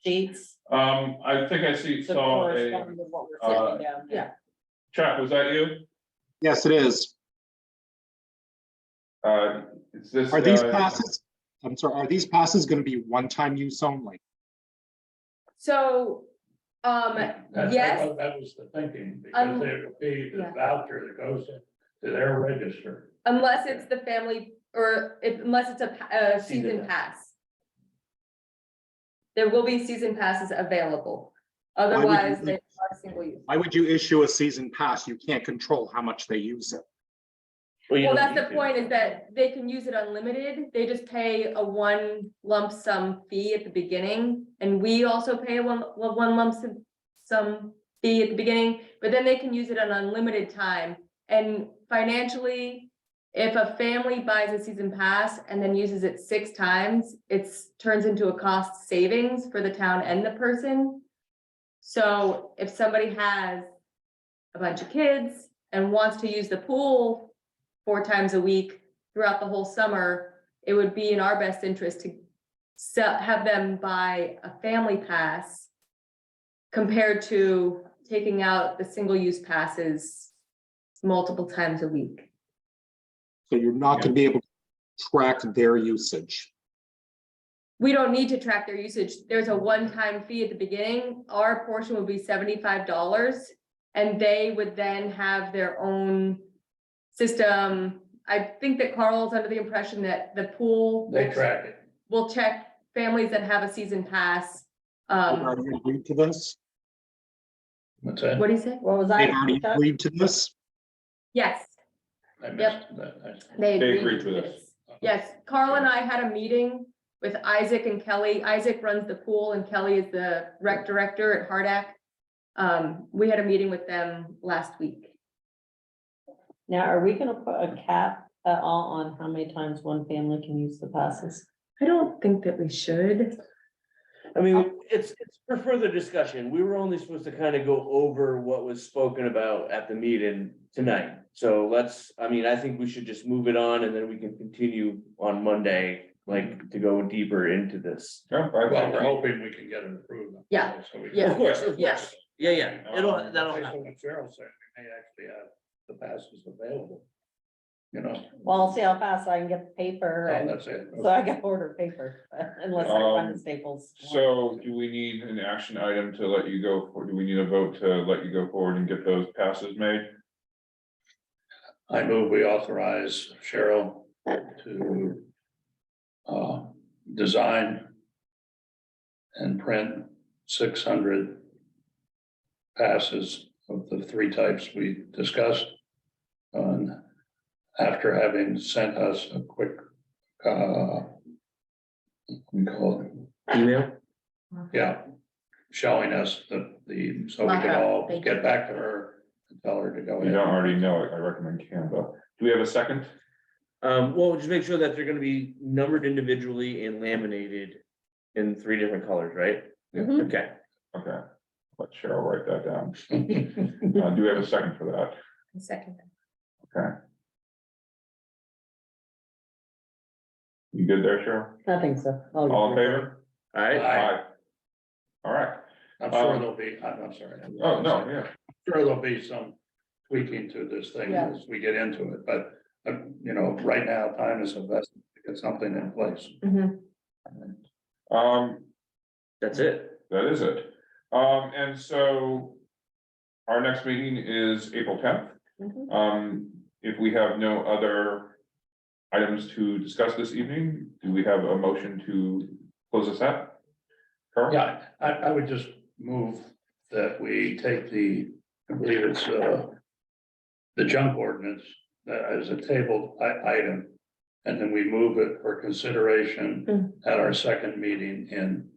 sheets I think I to saw a correspond with what we're uh, sending down. yeah. chat, was that you? Yes, it is. Is this? Are these passes, I'm sorry, are these passes going to be one-time use only? So, yes, That was the thinking, because they would be the yeah. voucher that goes to their register. unless it's the family, or unless it's a season pass. There will be season passes available, would you otherwise do- they are single use. Why would you issue a season pass? You can't control how much they use it. you Well, don't that's need the to. point, is that they can use it unlimited, they just pay a one lump sum fee at the beginning. And we also pay one lump sum fee at the beginning, but then they can use it an unlimited time. And financially, if a family buys a season pass and then uses it 6 times, turns into a cost savings for the town and the person. So if somebody has a bunch of kids and wants to use the pool 4 times a week throughout the whole summer, it would be in our best interest to have them buy a family pass compared to taking out the single-use passes multiple times a week. So you're not gonna be able to track their usage. We don't need to track their usage. There's a one-time fee at the beginning. Our portion would be $75. And they would then have their own system. I think that Carl's under the impression that the pool. They track it. Will check families that have a season pass. They've already agreed to this. What's that? What do you say? What was They've that? already agreed to this. Yes, I missed Yep. that. they They agreed agreed to to this. this. Yes, Carl and I had a meeting with Isaac and Kelly. Isaac runs the pool and Kelly is the rec director at Hardak. We had a meeting with them last week. Now, are we gonna put a cap at all on how many times one family can use the passes? I don't think that we should. I mean, it's for further discussion. We were only supposed to kind of go over what was spoken about at the meeting tonight. So I think we should just move it on and then we can continue on Monday, like to go deeper into this. Yeah, Well, we're hoping we can get it approved. Yeah, So we- yeah. Of course. Yeah. Yeah, that'll Based happen. on what Cheryl said, we may actually have the passes available. You know? Well, I'll see how fast I can get the paper, Oh, and that's it. so I can order paper, unless I run to Staples. So do we need an action item to let you go, or do we need a vote to let you go forward and get those passes made? I move we authorize Cheryl to design and print 600 passes of the 3 types we discussed. After having sent us a quick, we call it, Email? yeah, showing us so we can all get back to her and tell her to go You ahead. don't already know it, I recommend Canva. Do we have a second? Well, just make sure that they're gonna be numbered individually and laminated in 3 different colors, right? Mhm. Okay. Okay, let Cheryl write that down. Do we have a second for that? Second. Okay. You good there, Cheryl? I think so. All in favor? All right. Aye. All right. I'm sure there'll be, I'm sorry. Oh, no, yeah. Sure, there'll be some tweaking to this thing Yeah. as we get into it, but, right now, time is invested to get something in place. Mhm. That's it. That is it. And so our next meeting is April 10th. Mhm. If we have no other items to discuss this evening, do we have a motion to close this out? Carl? Yeah, I would just move that we take I believe it's, the junk ordinance as a tabled item. And then we move it for consideration at our second meeting in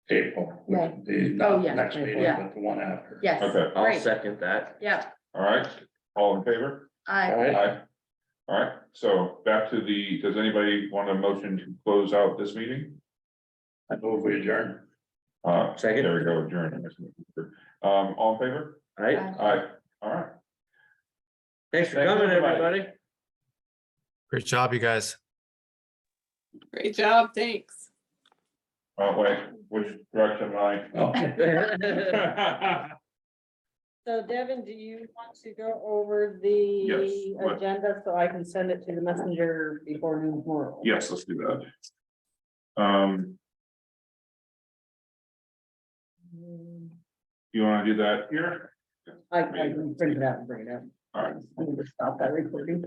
April. which Right. would be Oh, not yeah. next meeting, Yeah. but the one after. Yes. Okay, I'll Great. second that. Yeah, all right, all in favor? All I, right. Aye. All right, so back to does anybody want a motion to close out this meeting? I move we adjourn. Second. There we go, adjourn. All in favor? All right. Aye, all right. Thanks for Thank you, coming, everybody. everybody. Great job, you guys. Great job, thanks. Oh, wait, which direction am I? Oh, So Devin, do you want to go over the Yes, what? agenda so I can send it to the messenger before noon tomorrow? Yes, let's do that. You wanna do that here? I can print it out and bring it out. All right. I'm gonna stop that recording.